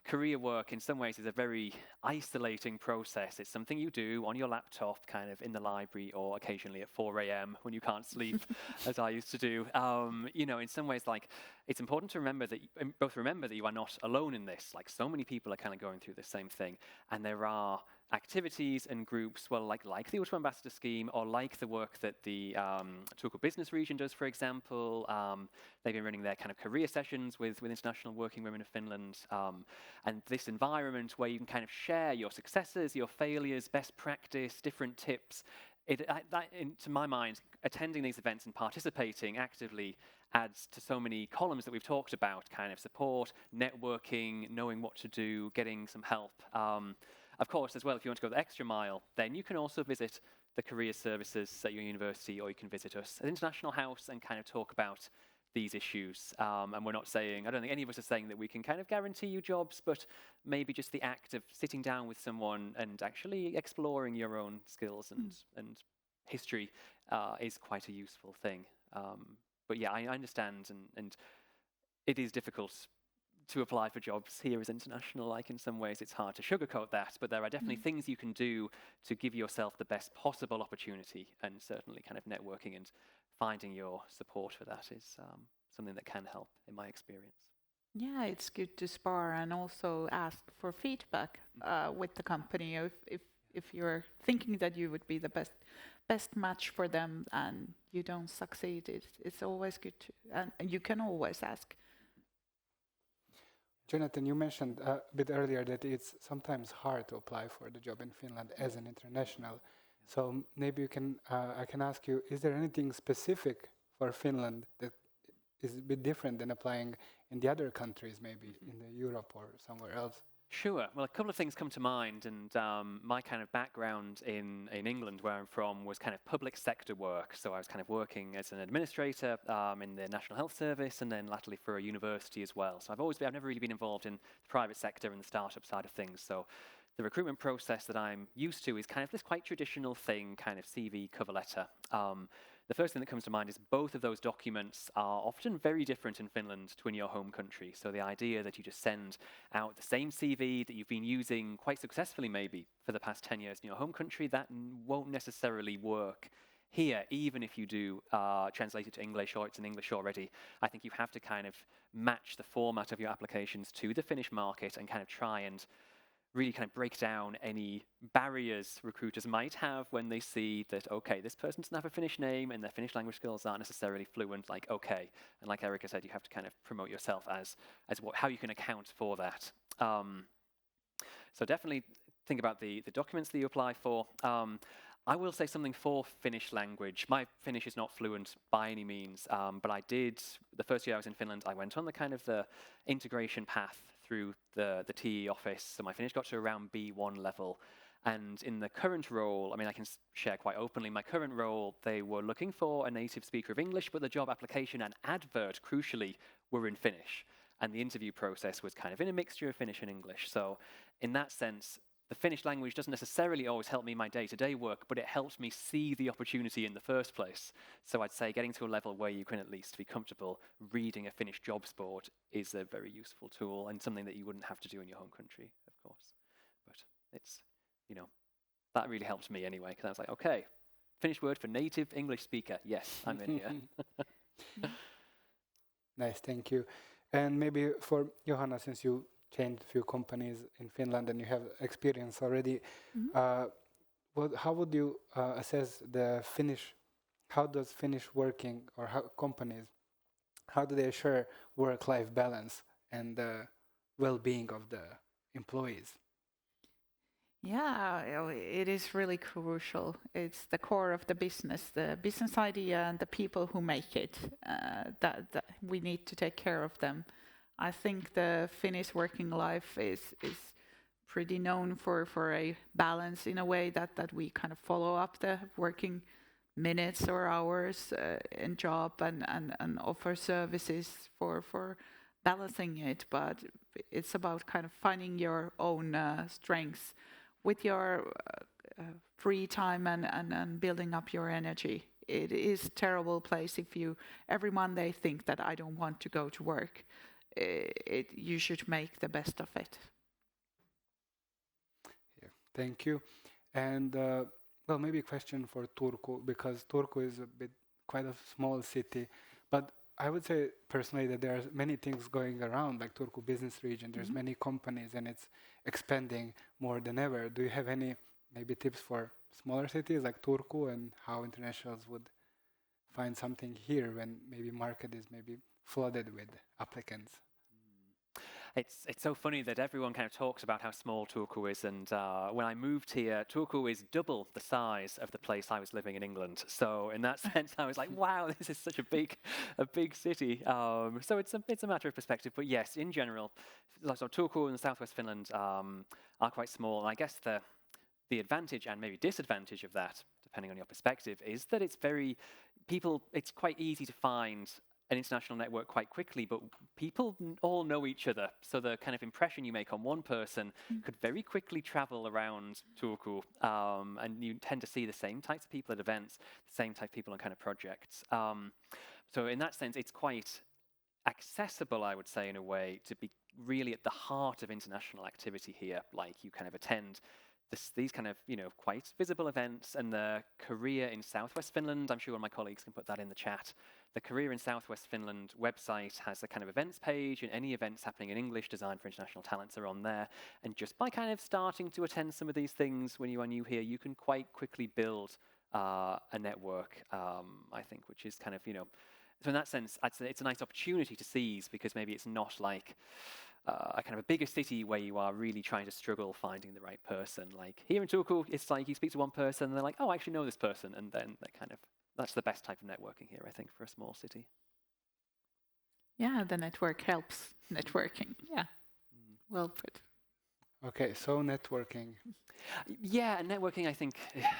career work in some ways is a very isolating process. It's something you do on your laptop, kind of in the library, or occasionally at 4 a.m. when you can't sleep, as I used to do. In some ways, like, it's important to remember that you are not alone in this. Like, so many people are kind of going through the same thing, and there are activities and groups, well, like the Auto Ambassador Scheme, or like the work that the Turku Business Region does, for example. They've been running their kind of career sessions with International Working Women of Finland. And this environment where you can kind of share your successes, your failures, best practice, different tips. To my mind, attending these events and participating actively adds to so many columns that we've talked about, kind of support, networking, knowing what to do, getting some help. Of course, as well, if you want to go the extra mile, then you can also visit the career services at your university, or you can visit us at International House and kind of talk about these issues. And we're not saying, I don't think any of us are saying that we can kind of guarantee you jobs, but maybe just the act of sitting down with someone and actually exploring your own skills and history is quite a useful thing. But yeah, I understand, and it is difficult to apply for jobs here as international. Like, in some ways it's hard to sugarcoat that, but there are definitely things you can do to give yourself the best possible opportunity, and certainly kind of networking and finding your support for that is something that can help, in my experience. Yeah, it's good to spar and also ask for feedback with the company. If you're thinking that you would be the best match for them and you don't succeed, it's always good to, and you can always ask. Jonathan, you mentioned a bit earlier that it's sometimes hard to apply for the job in Finland as an international. So maybe I can ask you, is there anything specific for Finland that is a bit different than applying in the other countries, maybe in Europe or somewhere else? Sure. Well, a couple of things come to mind, and my kind of background in England, where I'm from, was kind of public sector work. So I was kind of working as an administrator in the National Health Service, and then latterly for a university as well. So I've never really been involved in the private sector and the startup side of things. So the recruitment process that I'm used to is kind of this quite traditional thing, kind of CV, cover letter. The first thing that comes to mind is both of those documents are often very different in Finland to in your home country. So the idea that you just send out the same CV that you've been using quite successfully maybe for the past 10 years in your home country, that won't necessarily work here, even if you do translate it to English, or it's in English already. I think you have to kind of match the format of your applications to the Finnish market and kind of try and really kind of break down any barriers recruiters might have when they see that, okay, this person doesn't have a Finnish name and their Finnish language skills aren't necessarily fluent, like, okay. And like Erica said, you have to kind of promote yourself as how you can account for that. So definitely think about the documents that you apply for. I will say something for Finnish language. My Finnish is not fluent by any means, but I did, the first year I was in Finland, I went on the kind of the integration path through the TE office, so my Finnish got to around B1 level. And in the current role, I mean, I can share quite openly, my current role, they were looking for a native speaker of English, but the job application and advert, crucially, were in Finnish. And the interview process was kind of in a mixture of Finnish and English. So in that sense, the Finnish language doesn't necessarily always help me in my day-to-day work, but it helps me see the opportunity in the first place. So I'd say getting to a level where you can at least be comfortable reading a Finnish jobs board is a very useful tool, and something that you wouldn't have to do in your home country, of course. But it's, that really helped me anyway, because I was like, okay, Finnish word for native English speaker. Yes, I'm in here. Nice, thank you. And maybe for Johanna, since you changed a few companies in Finland and you have experience already, how would you assess the Finnish, how does Finnish working or how companies, how do they assure work-life balance and the well-being of the employees? Yeah, it is really crucial. It's the core of the business idea and the people who make it, that we need to take care of them. I think the Finnish working life is pretty known for a balance in a way that we kind of follow up the working minutes or hours in job and offer services for balancing it. But it's about kind of finding your own strengths with your free time and building up your energy. It is a terrible place if you every Monday think that I don't want to go to work. you should make the best of it. Yeah, thank you. And well, maybe a question for Turku, because Turku is quite a small city, but I would say personally that there are many things going around, like Turku business region. There's many companies, and it's expanding more than ever. Do you have any maybe tips for smaller cities like Turku, and how internationals would find something here when maybe market is maybe flooded with applicants? It's so funny that everyone kind of talks about how small Turku is, and when I moved here, Turku is double the size of the place I was living in England. So in that sense, I was like, wow, this is such a big city. So it's a matter of perspective. But yes, in general, so Turku and southwest Finland are quite small. And I guess the advantage and maybe disadvantage of that, depending on your perspective, is that it's quite easy to find an international network quite quickly, but people all know each other. So the kind of impression you make on one person could very quickly travel around Turku, and you tend to see the same types of people at events, the same type of people on kind of projects. So in that sense, it's quite accessible, I would say, in a way, to be really at the heart of international activity here. Like you kind of attend these kind of, quite visible events, and the Career in Southwest Finland, I'm sure one of my colleagues can put that in the chat. The Career in Southwest Finland website has a kind of events page, and any events happening in English designed for international talents are on there. And just by kind of starting to attend some of these things when you are new here, you can quite quickly build a network, I think, which is kind of, so in that sense, I'd say it's a nice opportunity to seize, because maybe it's not like a kind of a bigger city where you are really trying to struggle finding the right person. Like here in Turku, it's like you speak to one person and they're like, oh, I actually know this person. And then that's the best type of networking here, I think, for a small city. Yeah, the network helps networking. Yeah, well put. Okay, so networking. Yeah, and networking, I think,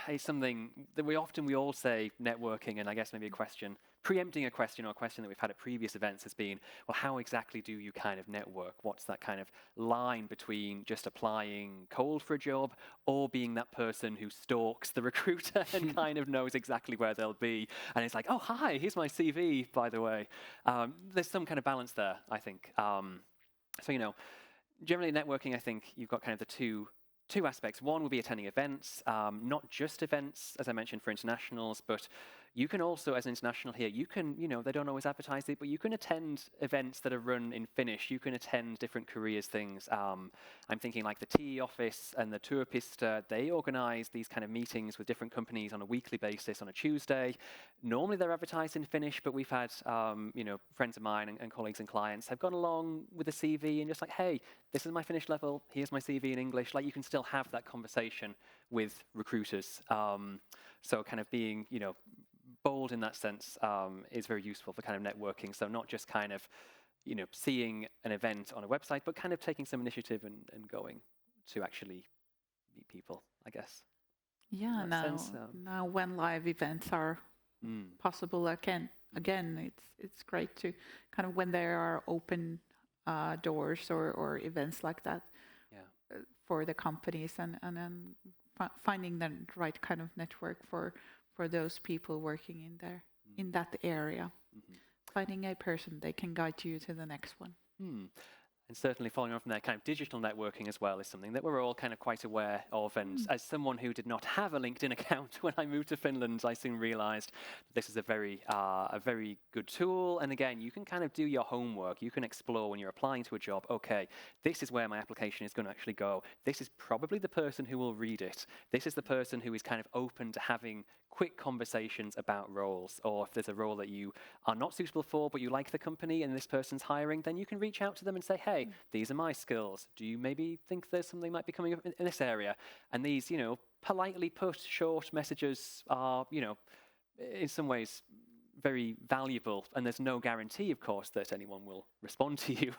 is something that we all say networking, and I guess maybe preempting a question, or a question that we've had at previous events has been, well, how exactly do you kind of network? What's that kind of line between just applying cold for a job or being that person who stalks the recruiter and kind of knows exactly where they'll be? And it's like, oh, hi, here's my CV, by the way. There's some kind of balance there, I think. So, generally networking, I think you've got kind of the two aspects. One would be attending events, not just events, as I mentioned, for internationals, but you can also, as an international here, you can, they don't always advertise it, but you can attend events that are run in Finnish. You can attend different careers things. I'm thinking like the TE office and the Turpista, they organize these kind of meetings with different companies on a weekly basis on a Tuesday. Normally they're advertised in Finnish, but we've had, friends of mine and colleagues and clients have gone along with a CV and just like, hey, this is my Finnish level, here's my CV in English. Like you can still have that conversation with recruiters. So kind of being, bold in that sense is very useful for kind of networking. So not just kind of, seeing an event on a website, but kind of taking some initiative and going to actually meet people, I guess. Yeah, now when live events are possible again, it's great to kind of, when there are open doors or events like that, for the companies, and then finding the right kind of network for those people working in that area. Finding a person, they can guide you to the next one. And certainly following on from that, kind of digital networking as well is something that we're all kind of quite aware of. And as someone who did not have a LinkedIn account when I moved to Finland, I soon realized that this is a very good tool. And again, you can kind of do your homework. You can explore when you're applying to a job, okay, this is where my application is going to actually go. This is probably the person who will read it. This is the person who is kind of open to having quick conversations about roles. Or if there's a role that you are not suitable for, but you like the company and this person's hiring, then you can reach out to them and say, hey, these are my skills. Do you maybe think there's something might be coming up in this area? And these, politely put short messages are, in some ways very valuable. And there's no guarantee, of course, that anyone will respond to you.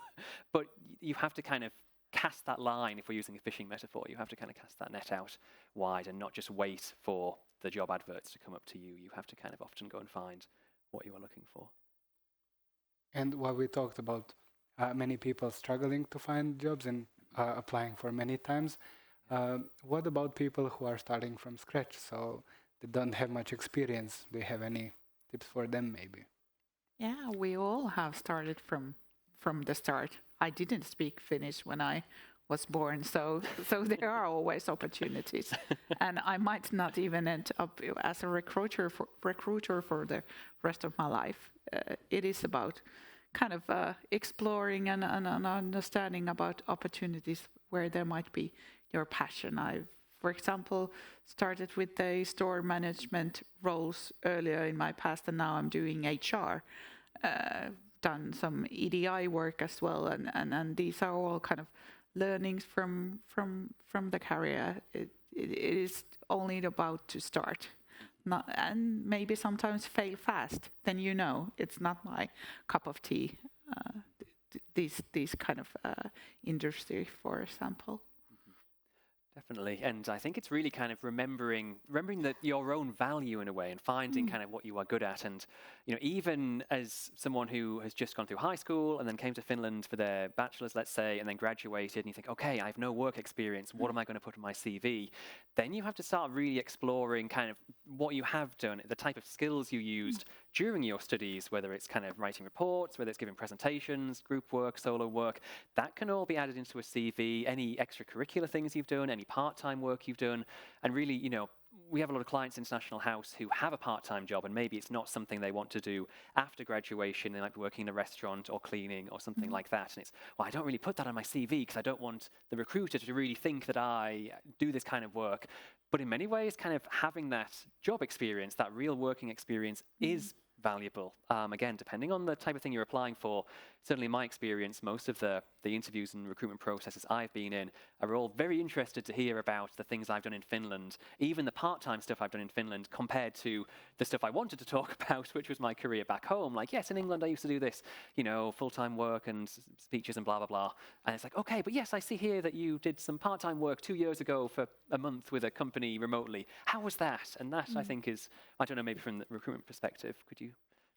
But you have to kind of cast that line, if we're using a fishing metaphor. You have to kind of cast that net out wide and not just wait for the job adverts to come up to you. You have to kind of often go and find what you are looking for. And while we talked about many people struggling to find jobs and applying for many times, what about people who are starting from scratch, so they don't have much experience? Do you have any tips for them maybe? Yeah, we all have started from from the start. I didn't speak Finnish when I was born, so there are always opportunities, and I might not even end up as a recruiter for the rest of my life. It is about kind of exploring and understanding about opportunities where there might be your passion. I, for example, started with the store management roles earlier in my past, and now I'm doing HR. Done some EDI work as well, and these are all kind of learnings from the career. It is only about to start, and maybe sometimes fail fast. Then it's not my cup of tea. These kind of industry, for example. Definitely, and I think it's really kind of remembering that your own value in a way, and finding kind of what you are good at. And even as someone who has just gone through high school and then came to Finland for their bachelor's, let's say, and then graduated, and you think, okay, I have no work experience. What am I going to put on my CV? Then you have to start really exploring kind of what you have done, the type of skills you used during your studies, whether it's kind of writing reports, whether it's giving presentations, group work, solo work. That can all be added into a CV. Any extracurricular things you've done, any part-time work you've done, and really, we have a lot of clients in International House who have a part-time job, and maybe it's not something they want to do after graduation. They might be working in a restaurant or cleaning or something like that. And it's, well, I don't really put that on my CV because I don't want the recruiter to really think that I do this kind of work. But in many ways, kind of having that job experience, that real working experience is valuable. Again, depending on the type of thing you're applying for. Certainly in my experience, most of the interviews and recruitment processes I've been in are all very interested to hear about the things I've done in Finland, even the part-time stuff I've done in Finland, compared to the stuff I wanted to talk about, which was my career back home. Like, yes, in England I used to do this, full-time work and speeches and blah, blah, blah. And it's like, okay, but yes, I see here that you did some part-time work 2 years ago for a month with a company remotely. How was that? And that, I think, is, I don't know, maybe from the recruitment perspective,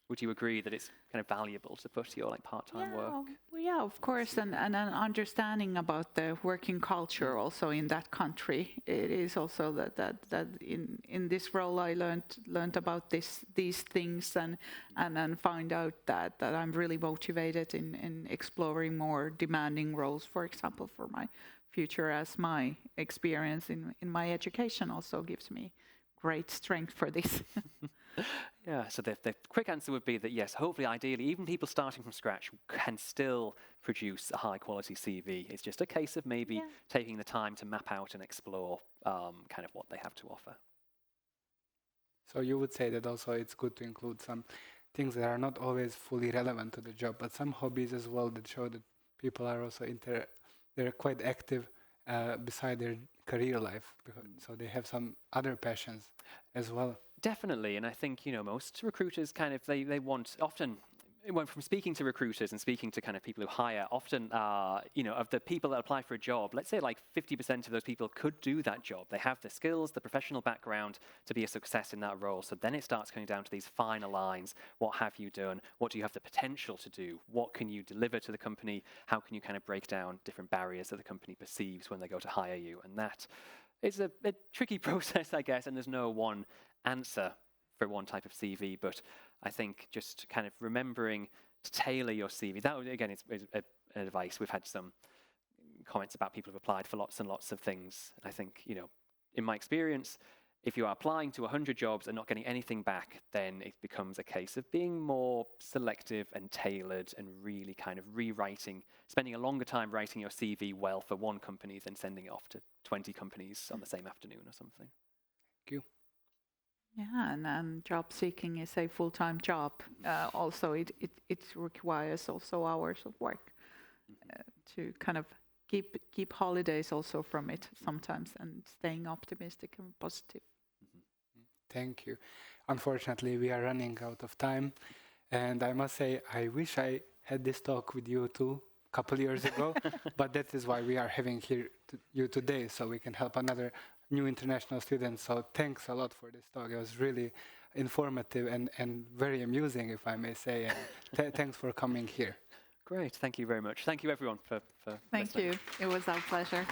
would you agree that it's kind of valuable to put your part-time work? Well, yeah, of course, and an understanding about the working culture also in that country. It is also that in this role I learned about these things and then find out that I'm really motivated in exploring more demanding roles, for example, for my future, as my experience in my education also gives me great strength for this. Yeah, so the quick answer would be that yes, hopefully, ideally, even people starting from scratch can still produce a high quality CV. It's just a case of maybe taking the time to map out and explore kind of what they have to offer. So you would say that also it's good to include some things that are not always fully relevant to the job, but some hobbies as well that show that people are also they're quite active beside their career life, so they have some other passions as well. Definitely, and I think most recruiters kind of they want often. When from speaking to recruiters and speaking to kind of people who hire, often of the people that apply for a job, let's say like 50% of those people could do that job. They have the skills, the professional background to be a success in that role. So then it starts coming down to these finer lines. What have you done? What do you have the potential to do? What can you deliver to the company? How can you kind of break down different barriers that the company perceives when they go to hire you? And that is a tricky process, I guess, and there's no one answer for one type of CV, but I think just kind of remembering to tailor your CV. That, again, is advice. We've had some comments about people who've applied for lots and lots of things. I think, in my experience, if you are applying to 100 jobs and not getting anything back, then it becomes a case of being more selective and tailored and really kind of rewriting, spending a longer time writing your CV well for one company than sending it off to 20 companies on the same afternoon or something. Thank you. Yeah, and job seeking is a full-time job. Also, it requires also hours of work to kind of keep holidays also from it sometimes, and staying optimistic and positive. Thank you. Unfortunately, we are running out of time, and I must say I wish I had this talk with you too a couple years ago, but that is why we are having you today, so we can help another new international students. So thanks a lot for this talk. It was really informative and very amusing, if I may say. And thanks for coming here. Great, thank you very much. Thank you everyone for Thank listening. you. It was our pleasure.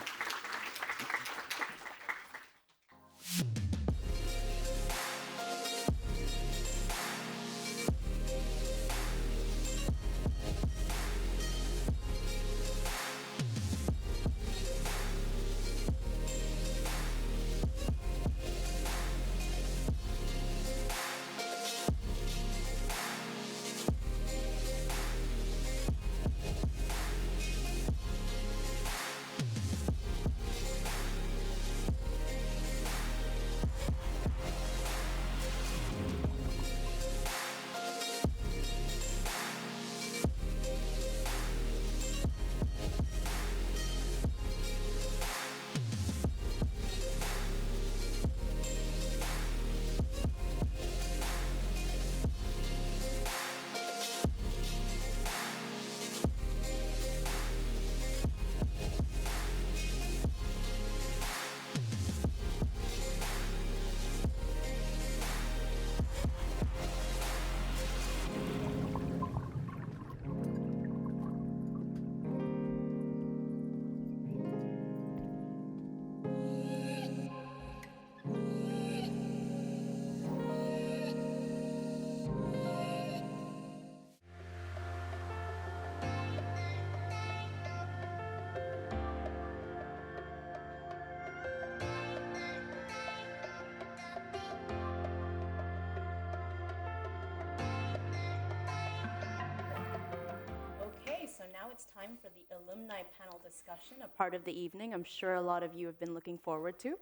it's time for the alumni panel discussion, a part of the evening I'm sure a lot of you have been looking forward to.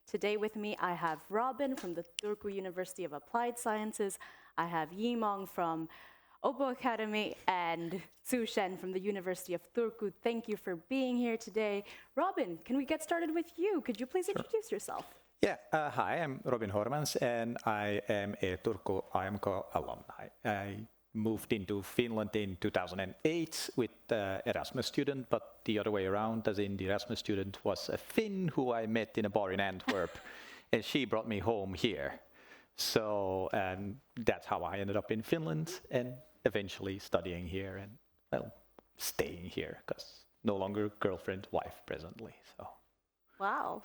Today with me, I have Robin from the Turku University of Applied Sciences. I have Yimong from Obo Academy and Tsu Shen from the University of Turku. Thank you for being here today. Robin, can we get started with you? Could you please introduce yourself? Yeah, hi, I'm Robin Hormans, and I am a Turku IMK alumni. I moved into Finland in 2008 with Erasmus student, but the other way around, as in the Erasmus student was a Finn who I met in a bar in Antwerp, and she brought me home here. So that's how I ended up in Finland and eventually studying here and, well, staying here, because no longer girlfriend, wife presently, so. Wow.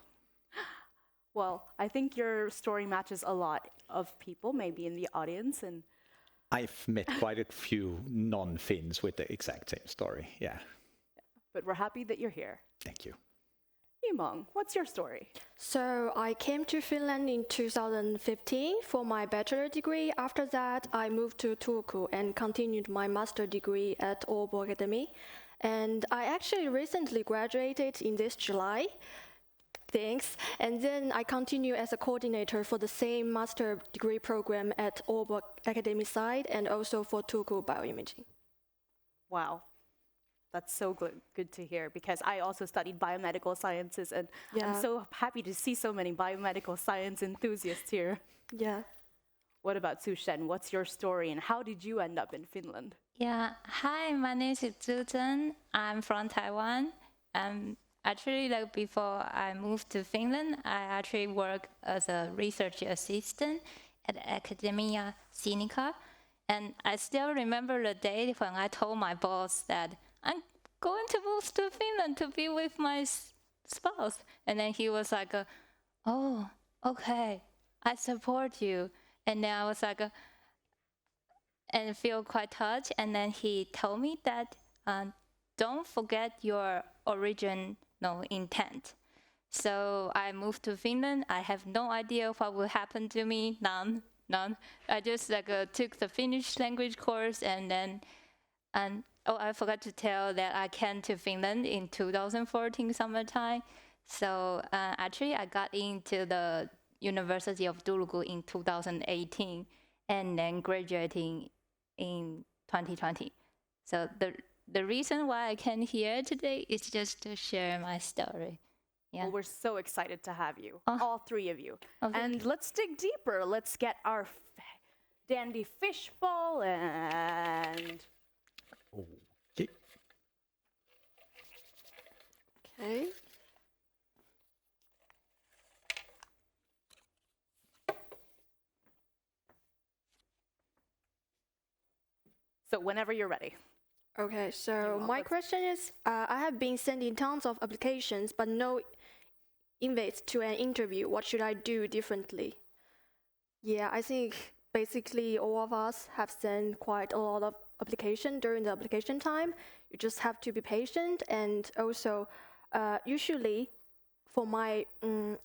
Well, I think your story matches a lot of people, maybe in the audience, and I've met quite a few non-Finns with the exact same story, yeah. but we're happy that you're here. Thank you. Yimong, what's your story? So I came to Finland in 2015 for my bachelor degree. After that, I moved to Turku and continued my master degree at Åbo Academy. And I actually recently graduated in this July. Thanks. And then I continue as a coordinator for the same master degree program at Åbo Academy side and also for Turku Bioimaging. Wow. That's so good to hear, because I also studied biomedical sciences, and I'm so happy to see so many biomedical science enthusiasts here. Yeah. What about Tsu Shen? What's your story, and how did you end up in Finland? Yeah, hi, my name is Zhu Zhen. I'm from Taiwan. Actually, like before I moved to Finland, I actually worked as a research assistant at Academia Sinica. And I still remember the day when I told my boss that I'm going to move to Finland to be with my spouse. And then he was like, oh, okay, I support you. And then I was like, and feel quite touched. And then he told me that don't forget your original intent. So I moved to Finland. I have no idea what will happen to me. None. I just took the Finnish language course, and I forgot to tell that I came to Finland in 2014 summertime. So actually, I got into the University of Turku in 2018, and then graduating in 2020. So the reason why I came here today is just to share my story. Yeah. Well, we're so excited to have you, all three of you. Okay. And let's dig deeper. Let's get our dandy fishbowl and... Okay. Okay. So whenever you're ready. Okay, so my let's- question is, I have been sending tons of applications, but no invites to an interview. What should I do differently? Yeah, I think basically all of us have sent quite a lot of application during the application time. You just have to be patient, and also usually for my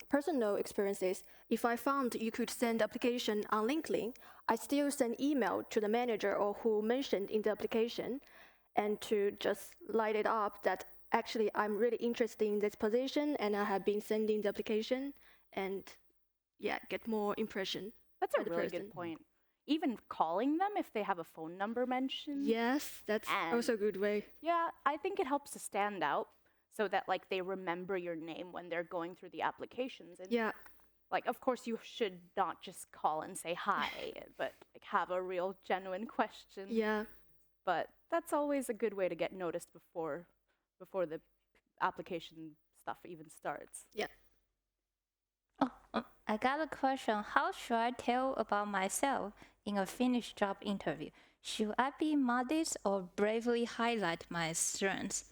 personal experiences, if I found you could send application on LinkedIn, I still send email to the manager or who mentioned in the application, and to just light it up that actually I'm really interested in this position and I have been sending the application, and get more impression. That's a by the really person. good point. Even calling them if they have a phone number mentioned. Yes, that's also a good way. Yeah, I think it helps to stand out so that they remember your name when they're going through the applications. And Yeah, of course you should not just call and say hi, but have a real genuine question. yeah. But that's always a good way to get noticed before the application stuff even starts. I got a question. How should I tell about myself in a Finnish job interview? Should I be modest or bravely highlight my strengths?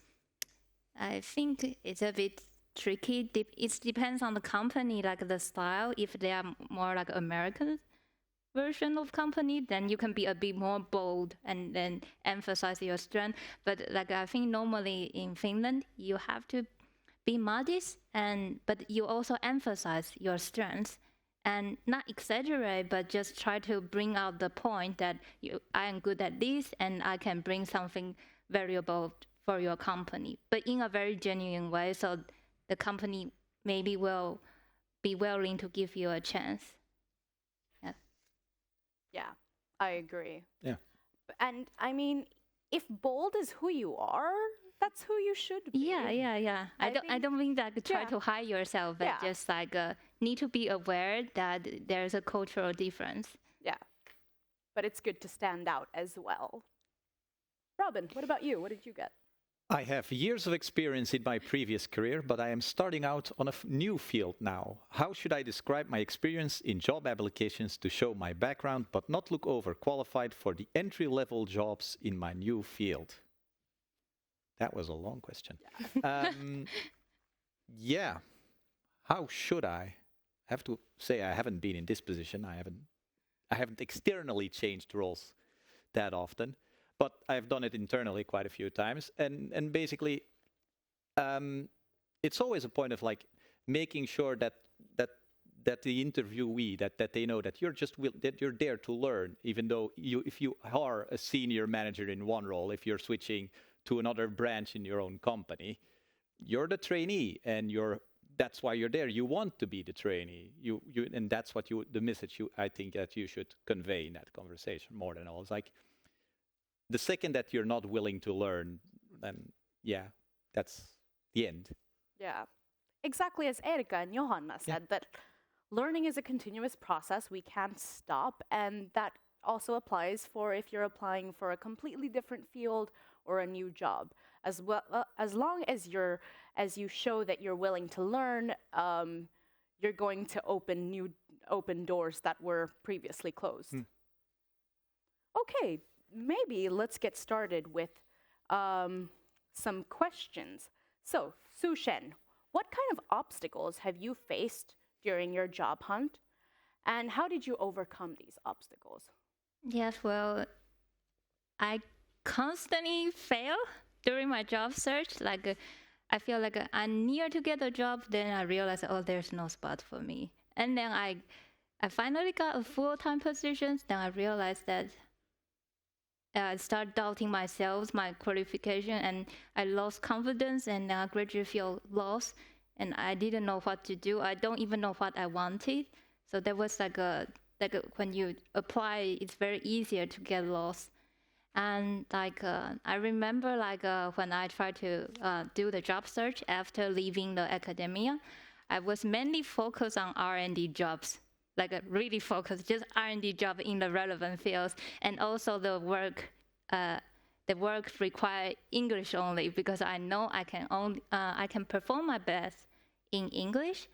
I think it's a bit tricky. It depends on the company, like the style. If they are more like American version of company, then you can be a bit more bold and then emphasize your strength. But I think normally in Finland, you have to be modest, but you also emphasize your strengths and not exaggerate, but just try to bring out the point that I am good at this and I can bring something valuable for your company, but in a very genuine way, so the company maybe will be willing to give you a chance. Yeah, I agree. Yeah. And I mean, if bold is who you are, that's who you should be. Yeah. I don't mean that try to hide yourself, but just like need to be aware that there's a cultural difference. Yeah, but it's good to stand out as well. Robin, what about you? What did you get? I have years of experience in my previous career, but I am starting out on a new field now. How should I describe my experience in job applications to show my background, but not look overqualified for the entry-level jobs in my new field? That was a long question. Yeah. How should I? I have to say I haven't been in this position. I haven't externally changed roles that often. But I've done it internally quite a few times, and basically, it's always a point of like making sure that the interviewee that they know that that you're there to learn, even though if you are a senior manager in one role, if you're switching to another branch in your own company, you're the trainee, and that's why you're there. You want to be the trainee, and that's what the message I think that you should convey in that conversation more than all. It's like, the second that you're not willing to learn, then that's the end. Yeah, exactly as Erica and Johanna said, that learning is a continuous process. We can't stop, and that also applies for if you're applying for a completely different field or a new job. As well, as long as you show that you're willing to learn, you're going to open doors that were previously closed. Okay. Maybe let's get started with some questions. So, Su-Shen, what kind of obstacles have you faced during your job hunt? And how did you overcome these obstacles? Yes, well, I constantly fail during my job search. Like, I feel like I'm near to get a job, then I realize, oh, there's no spot for me. And then I finally got a full-time position, then I realized that I started doubting myself, my qualification, and I lost confidence, and I gradually feel lost, and I didn't know what to do. I don't even know what I wanted. So that was like when you apply, it's very easier to get lost. And I remember when I tried to do the job search after leaving the academia, I was mainly focused on R&D jobs. Really focused, just R&D job in the relevant fields, and also the work require English only, because I know I can perform my best in English.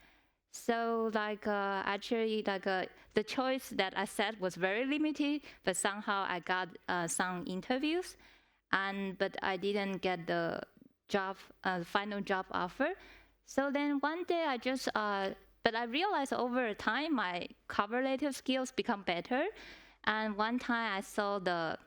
So actually the choice that I said was very limited, but somehow I got some interviews, but I didn't get the final job offer. So then one day but I realized over time my cover letter skills become better. And one time I saw the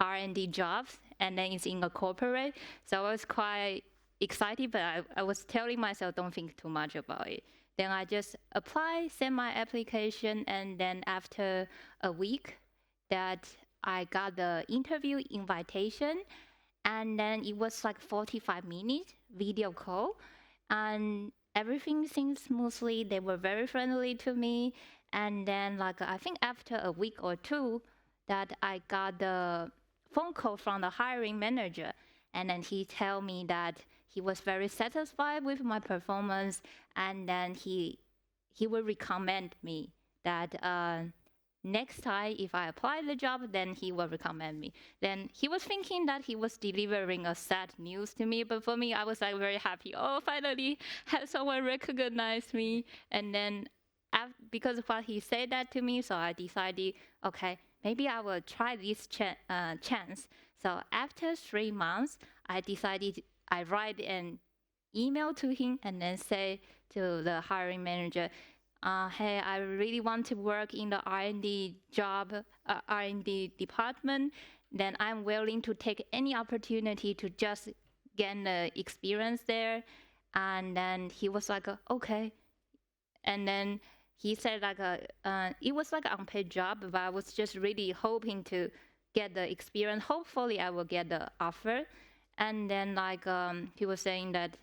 R&D jobs, and then it's in a corporate. So I was quite excited, but I was telling myself, don't think too much about it. Then I just apply, send my application, and then after a week that I got the interview invitation, and then it was 45 minutes video call, and everything seemed smoothly. They were very friendly to me. And then I think after a week or two that I got the phone call from the hiring manager. And then he told me that he was very satisfied with my performance. And then he will recommend me that next time if I apply the job, then he will recommend me. Then he was thinking that he was delivering a sad news to me, but for me, I was very happy. Oh, finally have someone recognize me. And then because of what he said that to me, so I decided, okay, maybe I will try this chance. So after 3 months, I decided I write an email to him and then say to the hiring manager, hey, I really want to work in the R&D job, R&D department, then I'm willing to take any opportunity to just gain the experience there. And then he was like, okay. And then he said it was an unpaid job, but I was just really hoping to get the experience. Hopefully I will get the offer. And then he was saying that,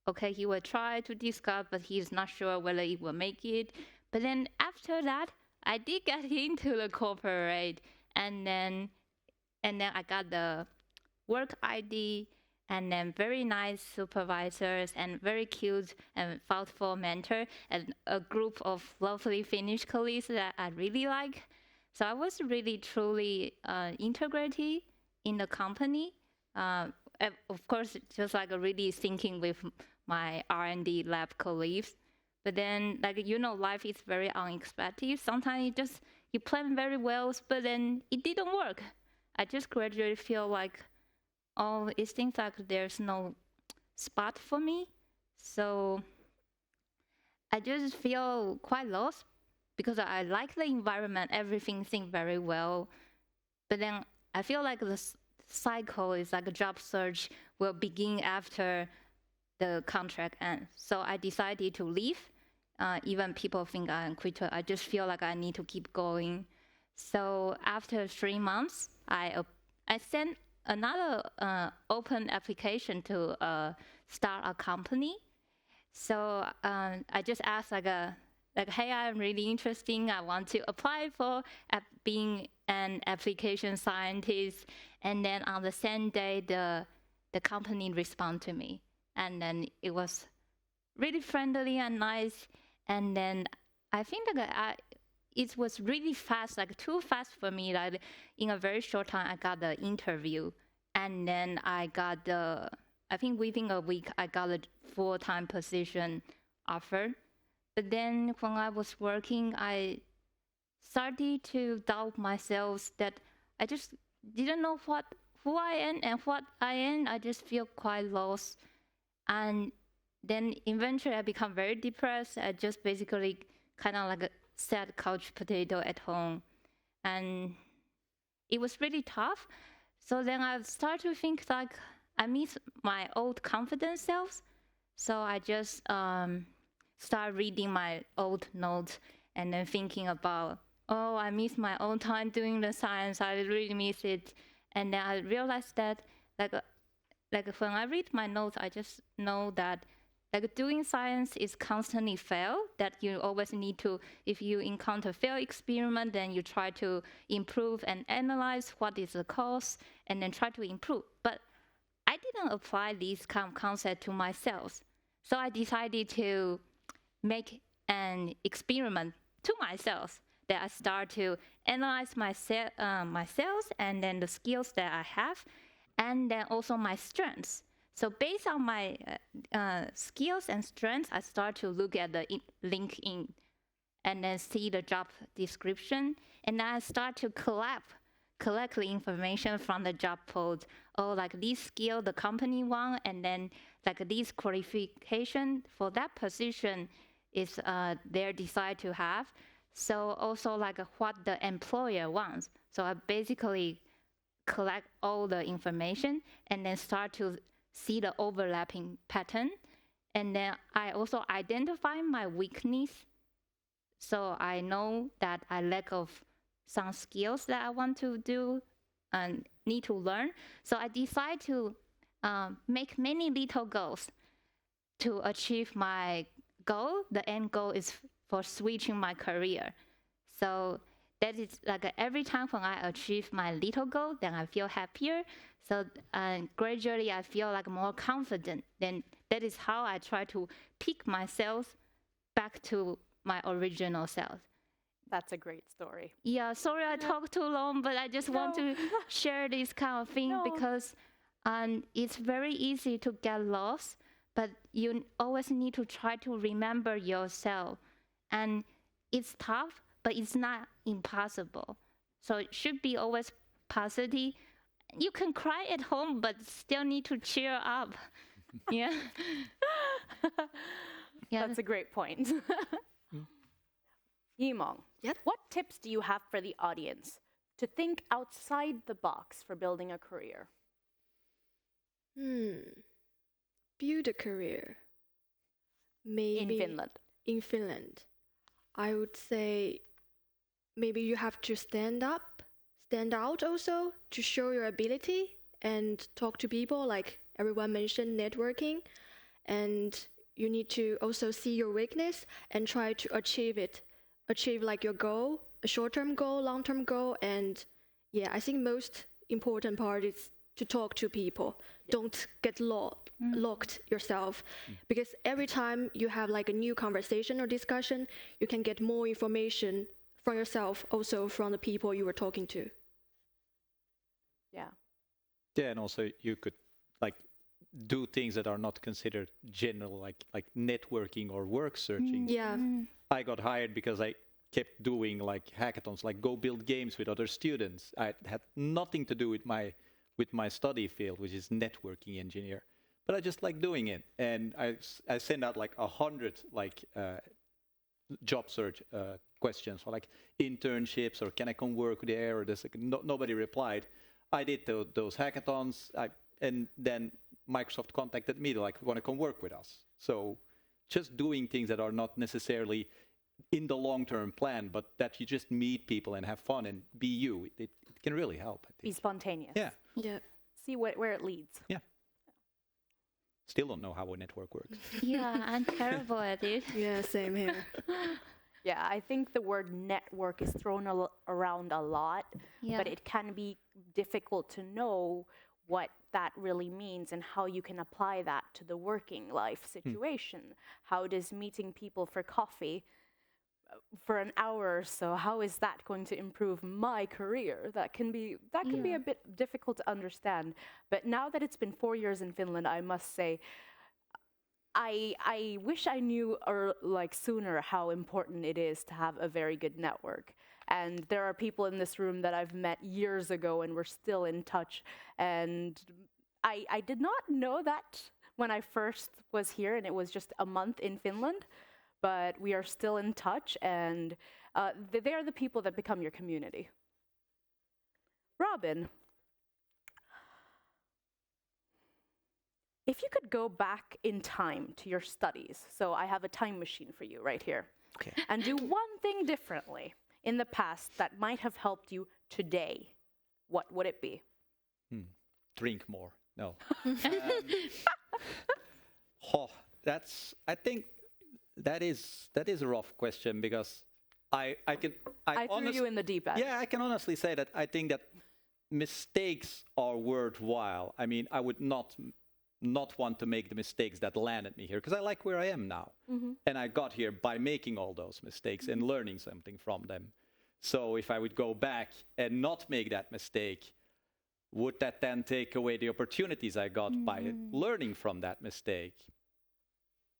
okay, he will try to discuss, but he's not sure whether he will make it. But then after that, I did get into the corporate, and then I got the work ID, and then very nice supervisors, and very cute and thoughtful mentor, and a group of lovely Finnish colleagues that I really like. So I was really truly integrated in the company. Of course, just really thinking with my R&D lab colleagues. But then, life is very unexpected. Sometimes you plan very well, but then it didn't work. I just gradually feel like, it seems like there's no spot for me. So I just feel quite lost because I like the environment, everything seems very well. But then I feel like the cycle is like a job search will begin after the contract ends. So I decided to leave. Even people think I'm a quitter, I just feel like I need to keep going. So after 3 months, I sent another open application to start a company. So I just asked hey, I'm really interested. I want to apply for being an application scientist. And then on the same day, the company responded to me. And then it was really friendly and nice. And then I think it was really fast, too fast for me. In a very short time, I got the interview. And then I think within a week, I got a full-time position offer. But then when I was working, I started to doubt myself that I just didn't know who I am and what I am. I just feel quite lost. And then eventually I become very depressed. I just basically kind of like a sad couch potato at home. And it was really tough. So then I started to think I miss my old confident self. So I just start reading my old notes and then thinking about, I miss my own time doing the science. I really miss it. And then I realized that when I read my notes, I just know that doing science is constantly fail, that you always need to, if you encounter failed experiment, then you try to improve and analyze what is the cause and then try to improve. But I didn't apply these kind of concept to myself. So I decided to make an experiment to myself, that I start to analyze myself and then the skills that I have, and then also my strengths. So based on my skills and strengths, I start to look at the LinkedIn and then see the job description. And then I start to collect the information from the job post. This skill the company want, and then this qualification for that position is they decide to have. So also what the employer wants. So I basically collect all the information and then start to see the overlapping pattern. And then I also identify my weakness. So I know that I lack of some skills that I want to do and need to learn. So I decide to make many little goals to achieve my goal. The end goal is for switching my career. So that is every time when I achieve my little goal, then I feel happier. So gradually I feel more confident. Then that is how I try to pick myself back to my original self. That's a great story. Yeah, sorry I talked too long, but I just want to share this kind of thing because it's very easy to get lost, but you always need to try to remember yourself. And it's tough, but it's not impossible. So it should be always positive. You can cry at home, but still need to cheer up. Yeah. That's a great point. Yimong, Yep. what tips do you have for the audience to think outside the box for building a career? Build a career. Maybe In Finland. In Finland, I would say maybe you have to stand out also to show your ability and talk to people, like everyone mentioned networking. And you need to also see your weakness and try to achieve like your goal, a short-term goal, long-term goal. And yeah, I think most important part is to talk to people. Don't get locked yourself, because every time you have like a new conversation or discussion, you can get more information from yourself, also from the people you were talking to. Yeah. Yeah, and also you could like do things that are not considered general, like networking or work searching. Yeah. I got hired because I kept doing like hackathons, like go build games with other students. I had nothing to do with my study field, which is networking engineer, but I just like doing it. And I sent out like 100 like job search questions for like internships or can I come work there, or this. Like, nobody replied. I did those hackathons, and then Microsoft contacted me, like, want to come work with us. So just doing things that are not necessarily in the long-term plan, but that you just meet people and have fun and be you, it can really help, I think. Be spontaneous. Yeah. Yeah. See where it leads. Yeah. Still don't know how a network works. Yeah, I'm terrible at it. Yeah, same here. Yeah, I think the word network is thrown around a lot, Yeah. but it can be difficult to know what that really means and how you can apply that to the working life situation. How does meeting people for coffee for an hour or so, how is that going to improve my career? That can be a bit difficult to understand. But now that it's been 4 years in Finland, I must say, I wish I knew sooner how important it is to have a very good network. And there are people in this room that I've met years ago and we're still in touch. And I did not know that when I first was here, and it was just a month in Finland. But we are still in touch, and they are the people that become your community. Robin, if you could go back in time to your studies, so I have a time machine for you right here, Okay. and do one thing differently in the past that might have helped you today, what would it be? Drink more. No. I think that is a rough question, because I threw you in the deep end. Yeah, I can honestly say that I think that mistakes are worthwhile. I mean, I would not want to make the mistakes that landed me here, because I like where I am now. And I got here by making all those mistakes and learning something from them. So if I would go back and not make that mistake, would that then take away the opportunities I got by learning from that mistake?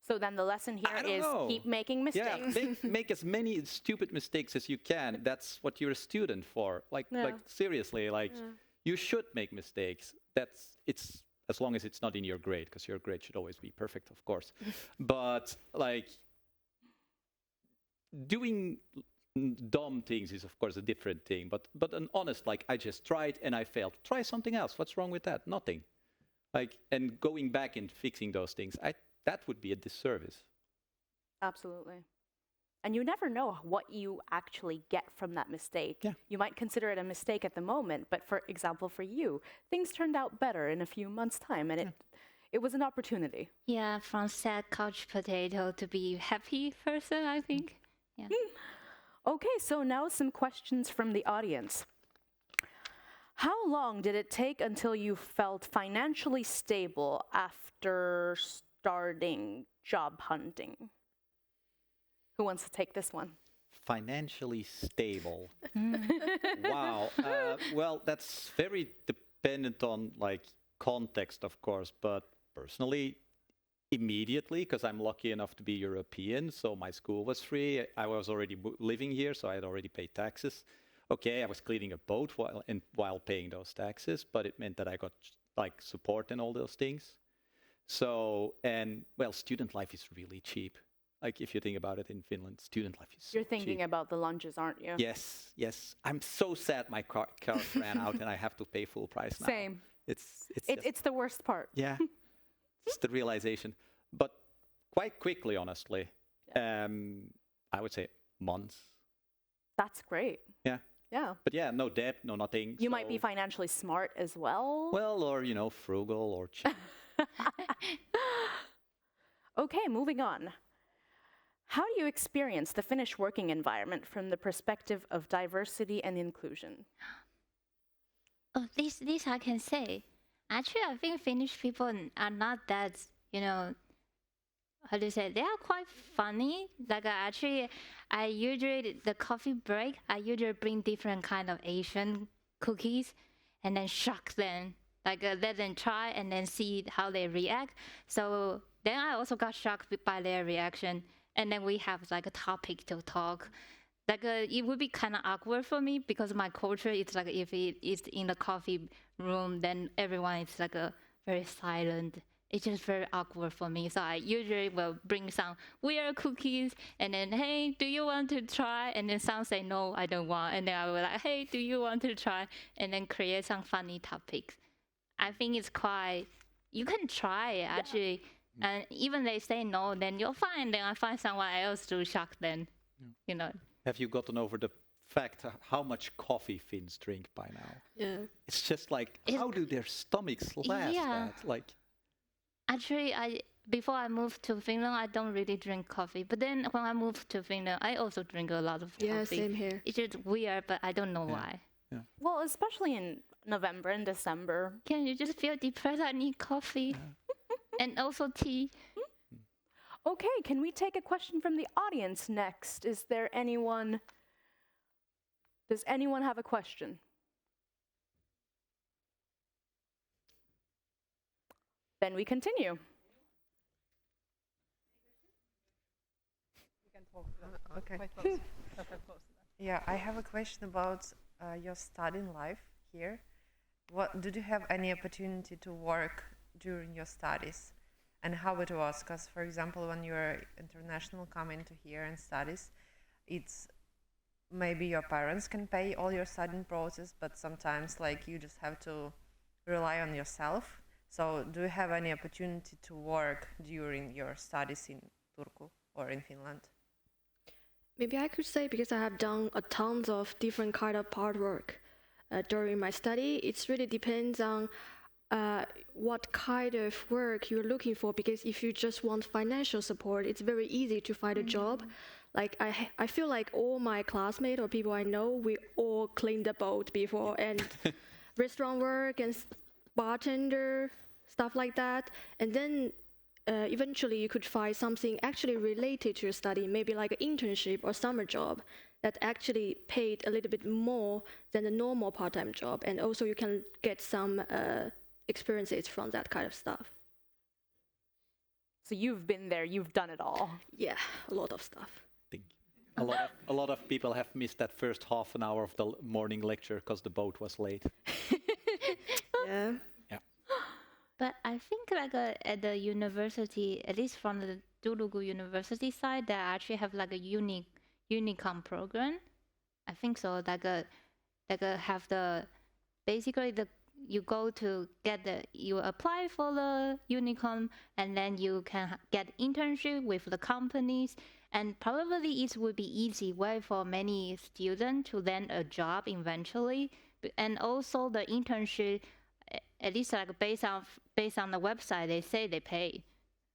So then the lesson here is keep making mistakes. Yeah, make as many stupid mistakes as you can. That's what you're a student for. Like seriously, you should make mistakes. It's as long as it's not in your grade, because your grade should always be perfect, of course. But like doing dumb things is of course a different thing. But an honest, like, I just tried and I failed. Try something else. What's wrong with that? Nothing. Like, and going back and fixing those things, that would be a disservice. Absolutely. And you never know what you actually get from that mistake. Yeah. You might consider it a mistake at the moment, but for example, for you, things turned out better in a few months' time, and it was an opportunity. Yeah, from sad couch potato to be happy person, I think. Yeah. Okay, so now some questions from the audience. How long did it take until you felt financially stable after starting job hunting? Who wants to take this one? Financially stable. Wow. Well, that's very dependent on like context, of course, but personally, immediately, because I'm lucky enough to be European, so my school was free. I was already living here, so I had already paid taxes. Okay, I was cleaning a boat while paying those taxes, but it meant that I got like support and all those things. So, and well, student life is really cheap. Like if you think about it, in Finland, student life is so You're thinking cheap. about the lunches, aren't you? Yes. I'm so sad my car ran out and I have to pay full price now. Same. It's the worst part. yeah, it's the realization. But quite quickly, honestly, I would say months. That's great. Yeah, Yeah. But yeah, no debt, no nothing. You might be so- financially smart as well. Well, or, frugal or cheap. Okay, moving on. How do you experience the Finnish working environment from the perspective of diversity and inclusion? Oh, this I can say. Actually, I think Finnish people are not that, how do you say? They are quite funny. Like I usually the coffee break, I usually bring different kind of Asian cookies, and then shock them. Like let them try and then see how they react. So then I also got shocked by their reaction, and then we have like a topic to talk. Like it would be kind of awkward for me because my culture is like if it is in the coffee room, then everyone is like very silent. It's just very awkward for me. So I usually will bring some weird cookies and then, hey, do you want to try? And then some say, no, I don't want. And then I will like, hey, do you want to try? And then create some funny topics. I think it's quite, you can try it actually. And even they say no, then you're fine. Then I find someone else to shock them, Have you gotten over the fact how much coffee Finns drink by now? Yeah. It's just like, how do their stomachs last Yeah. that? Like, Actually, before I moved to Finland, I don't really drink coffee. But then when I moved to Finland, I also drink a lot of coffee. Yeah, same here. It's just weird, but I don't know why. Well, especially in November and December. Can you just feel depressed? I need coffee. And also tea. Okay, can we take a question from the audience next? Does anyone have a question? Then we continue. Okay. Yeah, I have a question about your studying life here. Did you have any opportunity to work during your studies, and how it was? Because, for example, when you're international, coming to here and studies, it's maybe your parents can pay all your studying process, but sometimes like you just have to rely on yourself. So do you have any opportunity to work during your studies in Turku or in Finland? Maybe I could say because I have done a tons of different kind of part work during my study. It really depends on what kind of work you're looking for. Because if you just want financial support, it's very easy to find a job. Like I feel like all my classmates or people I know, we all cleaned the boat before and restaurant work and bartender, stuff like that. And then eventually you could find something actually related to your study, maybe like an internship or summer job that actually paid a little bit more than a normal part-time job. And also you can get some experiences from that kind of stuff. So you've been there, you've done it all. Yeah, a lot of stuff. a lot of people have missed that first half an hour of the morning lecture because the boat was late. Yeah. But I think like at the university, at least from the Turku University side, they actually have like a Unicom program. I think so. Have the basically you go to you apply for the Unicom, and then you can get internship with the companies, and probably it would be easy way for many students to land a job eventually, and also the internship. At least like based on the website, they say they pay.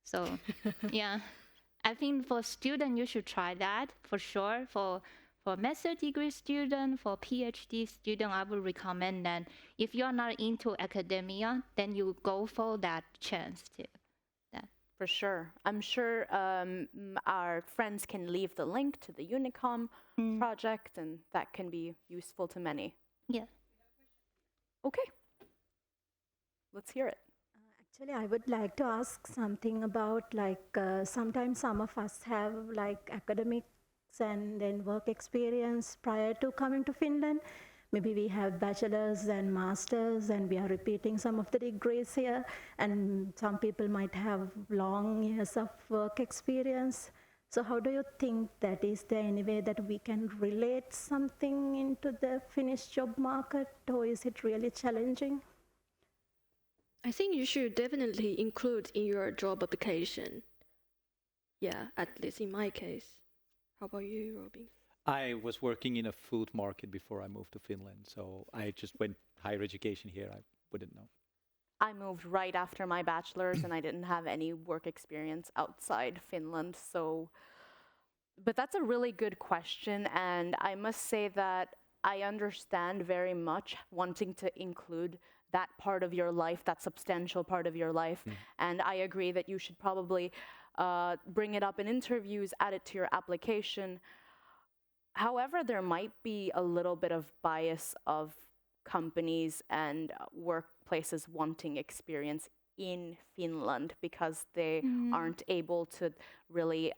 So yeah, I think for student you should try that for sure. For master degree student, for PhD student, I would recommend that if you're not into academia, then you go for that chance too. For sure. I'm sure our friends can leave the link to the Unicom project, and that can be useful to many. Yeah. Okay. Let's hear it. Actually, I would like to ask something about sometimes some of us have like academics and then work experience prior to coming to Finland. Maybe we have bachelor's and master's and we are repeating some of the degrees here, and some people might have long years of work experience. So how do you think that? Is there any way that we can relate something into the Finnish job market, or is it really challenging? I think you should definitely include in your job application. Yeah, at least in my case. How about you, Robin? I was working in a food market before I moved to Finland, so I just went higher education here. I wouldn't know. I moved right after my bachelor's and I didn't have any work experience outside Finland. So, but that's a really good question. And I must say that I understand very much wanting to include that part of your life, that substantial part of your life. And I agree that you should probably bring it up in interviews, add it to your application. However, there might be a little bit of bias of companies and workplaces wanting experience in Finland because they aren't able to really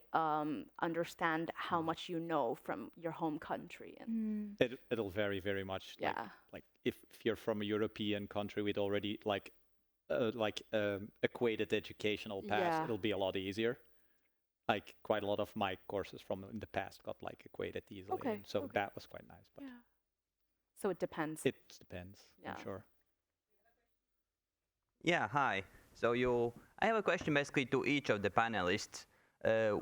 understand how much you know from your home country. And It'll vary very much. Yeah. Like if you're from a European country with already equated educational path, Yeah. it'll be a lot easier. Like quite a lot of my courses from in the past got like equated easily, Okay, and so okay. that was quite nice. But Yeah. So it depends. it depends, Yeah. I'm sure. Yeah, hi. I have a question basically to each of the panelists.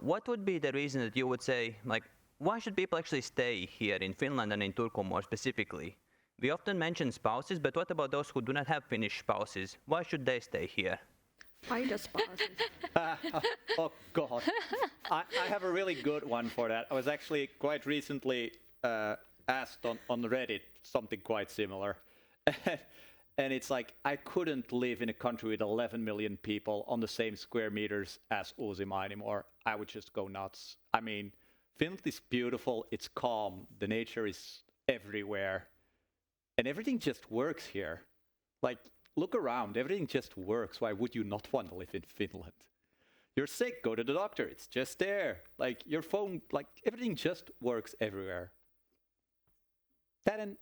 What would be the reason that you would say, like, why should people actually stay here in Finland and in Turku more specifically? We often mention spouses, but what about those who do not have Finnish spouses? Why should they stay here? Find spouses. Oh God, I have a really good one for that. I was actually quite recently asked on Reddit something quite similar. And it's like, I couldn't live in a country with 11 million people on the same square meters as Uusimaa anymore. I would just go nuts. I mean, Finland is beautiful, it's calm, the nature is everywhere, and everything just works here. Like, look around, everything just works. Why would you not want to live in Finland? You're sick, go to the doctor, it's just there. Like, your phone, like, everything just works everywhere. That and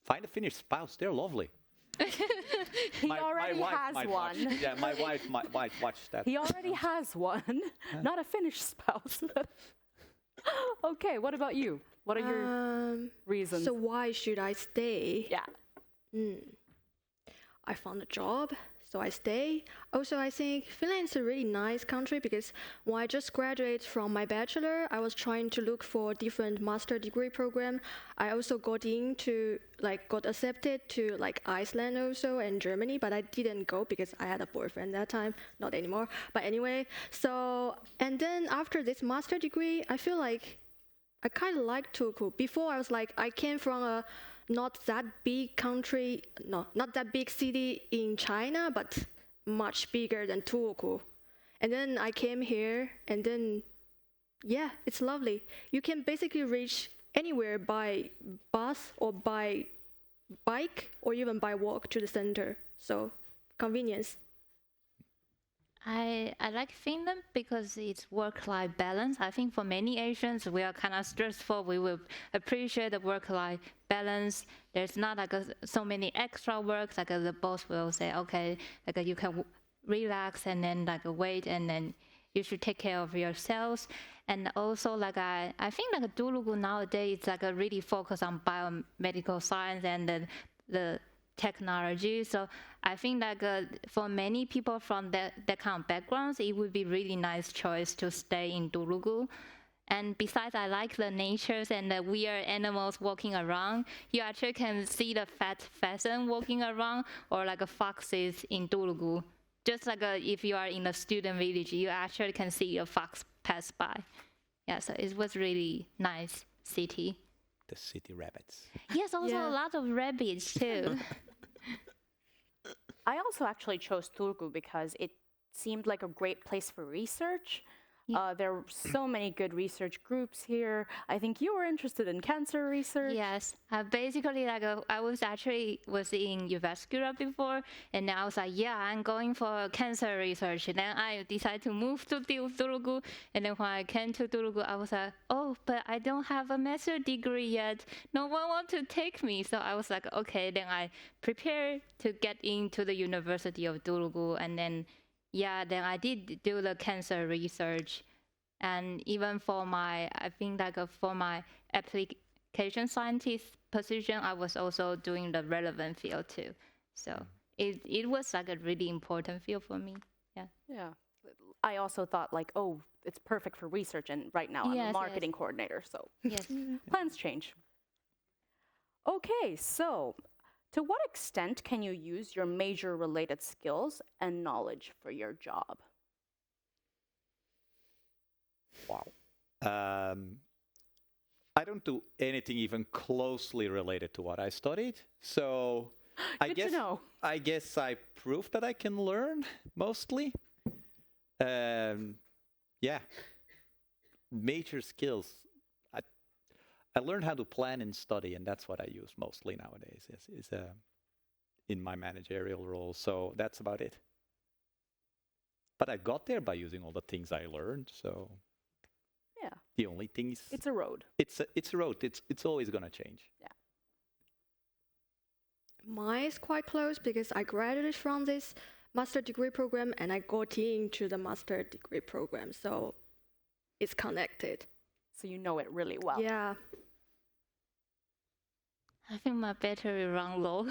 find a Finnish spouse, they're lovely. He already has might one. Watch, yeah, my wife might watch that. He already has one. Not a Finnish spouse. Okay, what about you? What are your reasons? So why should I stay? Yeah. I found a job, so I stay. Also, I think Finland is a really nice country because when I just graduated from my bachelor, I was trying to look for different master degree program. I also got accepted to Iceland also and Germany, but I didn't go because I had a boyfriend that time, not anymore. But anyway, and then after this master degree, I feel like I kind of like Turku. Before I was like, I came from a not that big country, not that big city in China, but much bigger than Turku. And then I came here, and then, yeah, it's lovely. You can basically reach anywhere by bus or by bike or even by walk to the center. So, convenience. I like Finland because it's work-life balance. I think for many Asians, we are kind of stressful. We will appreciate the work-life balance. There's not so many extra work. The boss will say, okay, you can relax and then wait, and then you should take care of yourselves. And also I think Turku nowadays is really focused on biomedical science and the technology. So I think for many people from that kind of backgrounds, it would be really nice choice to stay in Turku. And besides, I like the natures and the weird animals walking around. You actually can see the fat pheasant walking around, or foxes in Turku. Just if you are in a student village, you actually can see a fox pass by. Yeah, so it was really nice city. The city rabbits. Yes, also a lot of rabbits too. I also actually chose Turku because it seemed like a great place for research. Yeah. There are so many good research groups here. I think you were interested in cancer research. Yes, basically I was in Jyväskylä before, and I was like, yeah, I'm going for cancer research. And then I decided to move to Turku, and then when I came to Turku, I was like, oh, but I don't have a master's degree yet. No one wants to take me. So I was like, okay, then I prepared to get into the University of Turku, and then then I did do the cancer research, and even for my application scientist position, I was also doing the relevant field too. So it was a really important field for me. Yeah. Yeah. I also thought it's perfect for research, and right now I'm a Yes, marketing coordinator, so Yes. plans change. Okay, so to what extent can you use your major-related skills and knowledge for your job? Wow. I don't do anything even closely related to what I studied, so Good to know. I guess I proved that I can learn mostly. Yeah, major skills. I learned how to plan and study, and that's what I use mostly nowadays. Is in my managerial role. So that's about it. But I got there by using all the things I learned. So Yeah, the only thing is it's a road. it's a road. It's always gonna change. Yeah. Mine is quite close because I graduated from this master degree program and I got into the master degree program, so it's connected. So you know it really well. Yeah. I think my battery run low.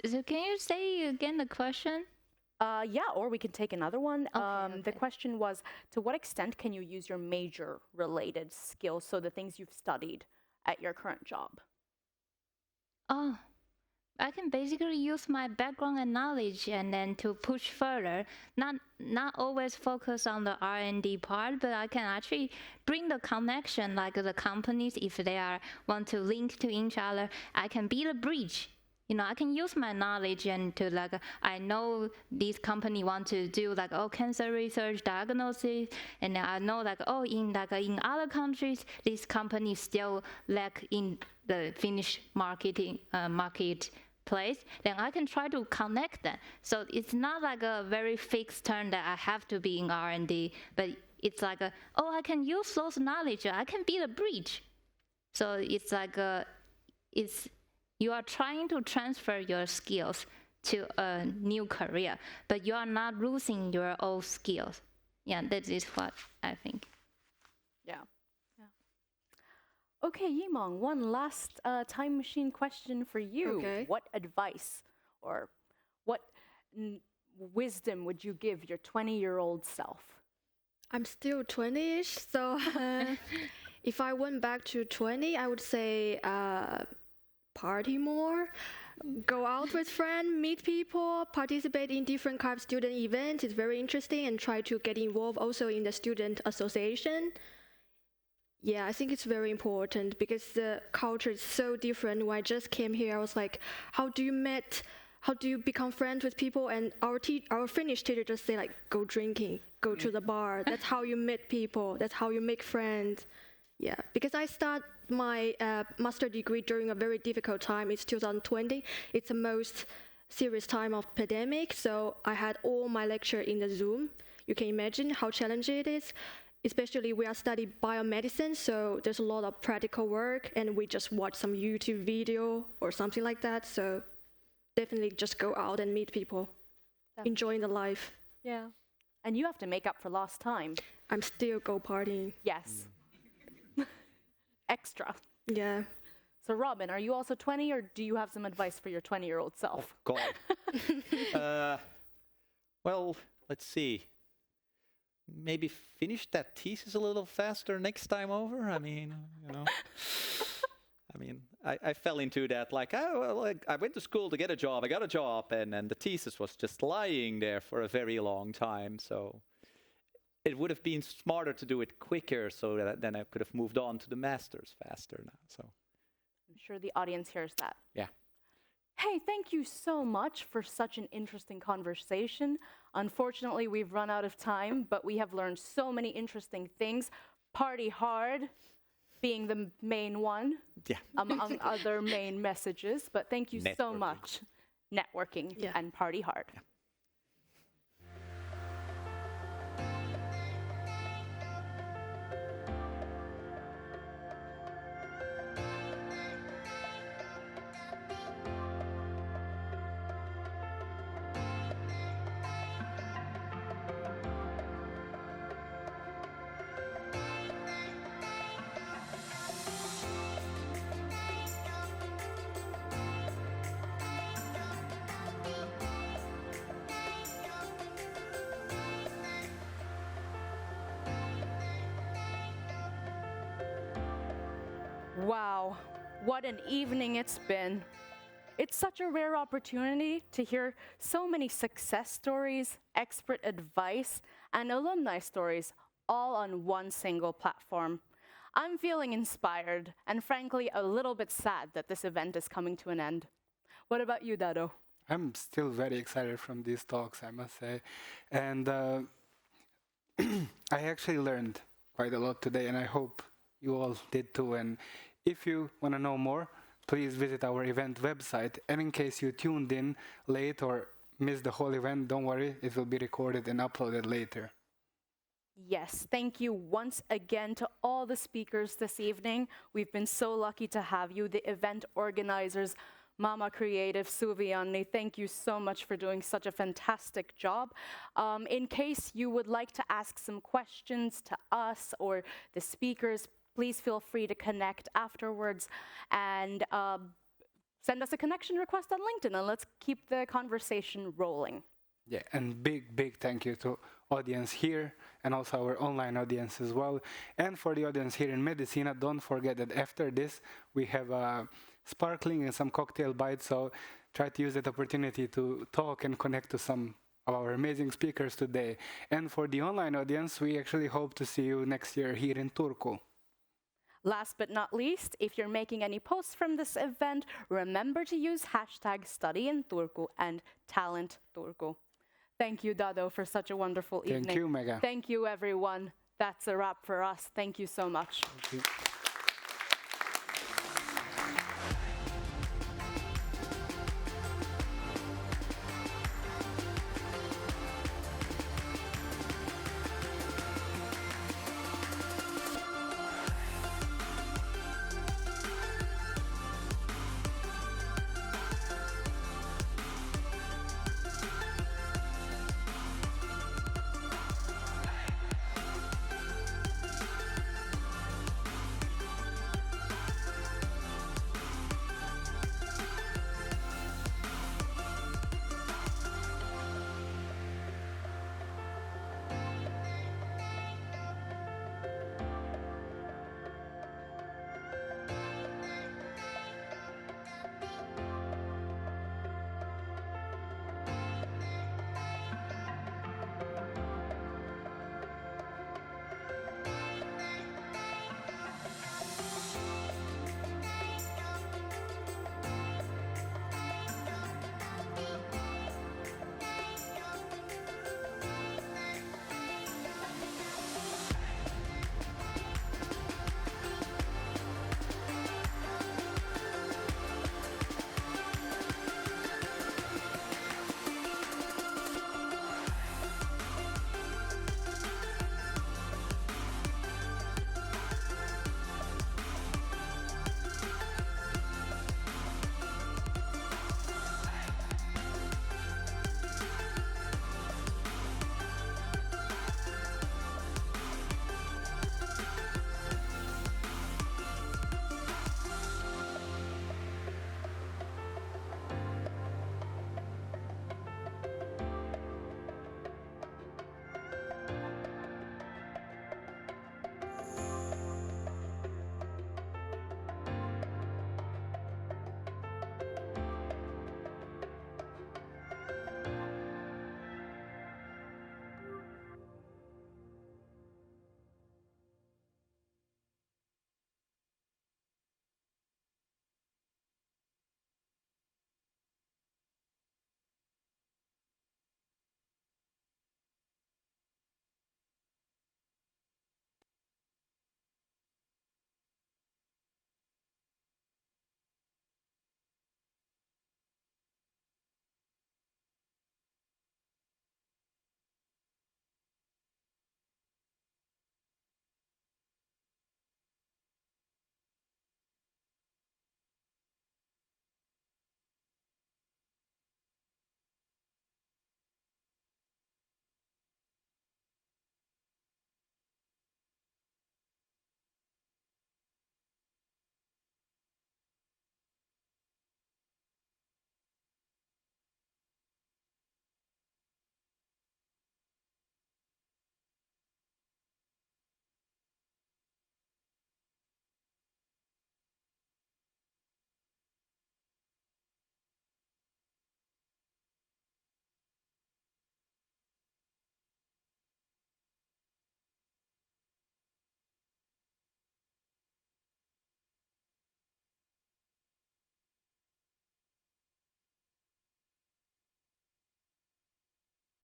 So can you say again the question? Yeah, or we can take another one. Okay, The okay. question was, to what extent can you use your major-related skills, so the things you've studied at your current job? Oh, I can basically use my background and knowledge and then to push further. Not always focus on the R&D part, but I can actually bring the connection, like the companies, if they want to link to each other, I can be the bridge. You know, I can use my knowledge and to I know this company want to do cancer research diagnosis, and I know in other countries this company still lack in the Finnish marketplace. Then I can try to connect them. So it's not like a very fixed term that I have to be in R&D, but it's I can use those knowledge. I can be the bridge. So it's you are trying to transfer your skills to a new career, but you are not losing your old skills. Yeah, that is what I think. Yeah. Okay, Yimong, one last time machine question for you. Okay. What advice or what wisdom would you give your 20-year-old self? I'm still 20-ish, so if I went back to 20, I would say party more, go out with friends, meet people, participate in different kind of student events. It's very interesting, and try to get involved also in the student association. Yeah, I think it's very important because the culture is so different. When I just came here, I was like, how do you become friends with people? And our Finnish teacher just say go drinking, go to the bar. That's how you meet people. That's how you make friends. Yeah, because I start my master degree during a very difficult time. It's 2020. It's the most serious time of pandemic. So I had all my lecture in the Zoom. You can imagine how challenging it is. Especially we are studying biomedicine, so there's a lot of practical work, and we just watch some YouTube video or something like that. So definitely just go out and meet people, enjoying the life. Yeah. And you have to make up for lost time. I'm still go partying. Yes. Extra. Yeah. So Robin, are you also 20, or do you have some advice for your 20-year-old self? Oh, God. Well, let's see. Maybe finish that thesis a little faster next time over. I mean, I fell into that I went to school to get a job. I got a job, and the thesis was just lying there for a very long time. So it would have been smarter to do it quicker, so that then I could have moved on to the master's faster now. So I'm sure the audience hears that. yeah. Hey, thank you so much for such an interesting conversation. Unfortunately, we've run out of time, but we have learned so many interesting things. Party hard being the main one, Yeah. among other main messages. But thank you so Networking. much. Networking and party hard. Yeah. Wow, what an evening it's been. It's such a rare opportunity to hear so many success stories, expert advice, and alumni stories all on one single platform. I'm feeling inspired and frankly a little bit sad that this event is coming to an end. What about you, Dado? I'm still very excited from these talks, I must say. And I actually learned quite a lot today, and I hope you all did too. And if you want to know more, please visit our event website. And in case you tuned in late or missed the whole event, don't worry, it will be recorded and uploaded later. Yes, thank you once again to all the speakers this evening. We've been so lucky to have you, the event organizers, Mama Creative, Suvianni. Thank you so much for doing such a fantastic job. In case you would like to ask some questions to us or the speakers, please feel free to connect afterwards and send us a connection request on LinkedIn, and let's keep the conversation rolling. Yeah, and big thank you to audience here and also our online audience as well. And for the audience here in Medicina, don't forget that after this we have sparkling and some cocktail bites, so try to use that opportunity to talk and connect to some of our amazing speakers today. And for the online audience, we actually hope to see you next year here in Turku. Last but not least, if you're making any posts from this event, remember to use #StudyInTurku and TalentTurku. Thank you, Dado, for such a wonderful evening. Thank you, Mega. Thank you, everyone. That's a wrap for us. Thank you so much. Thank you.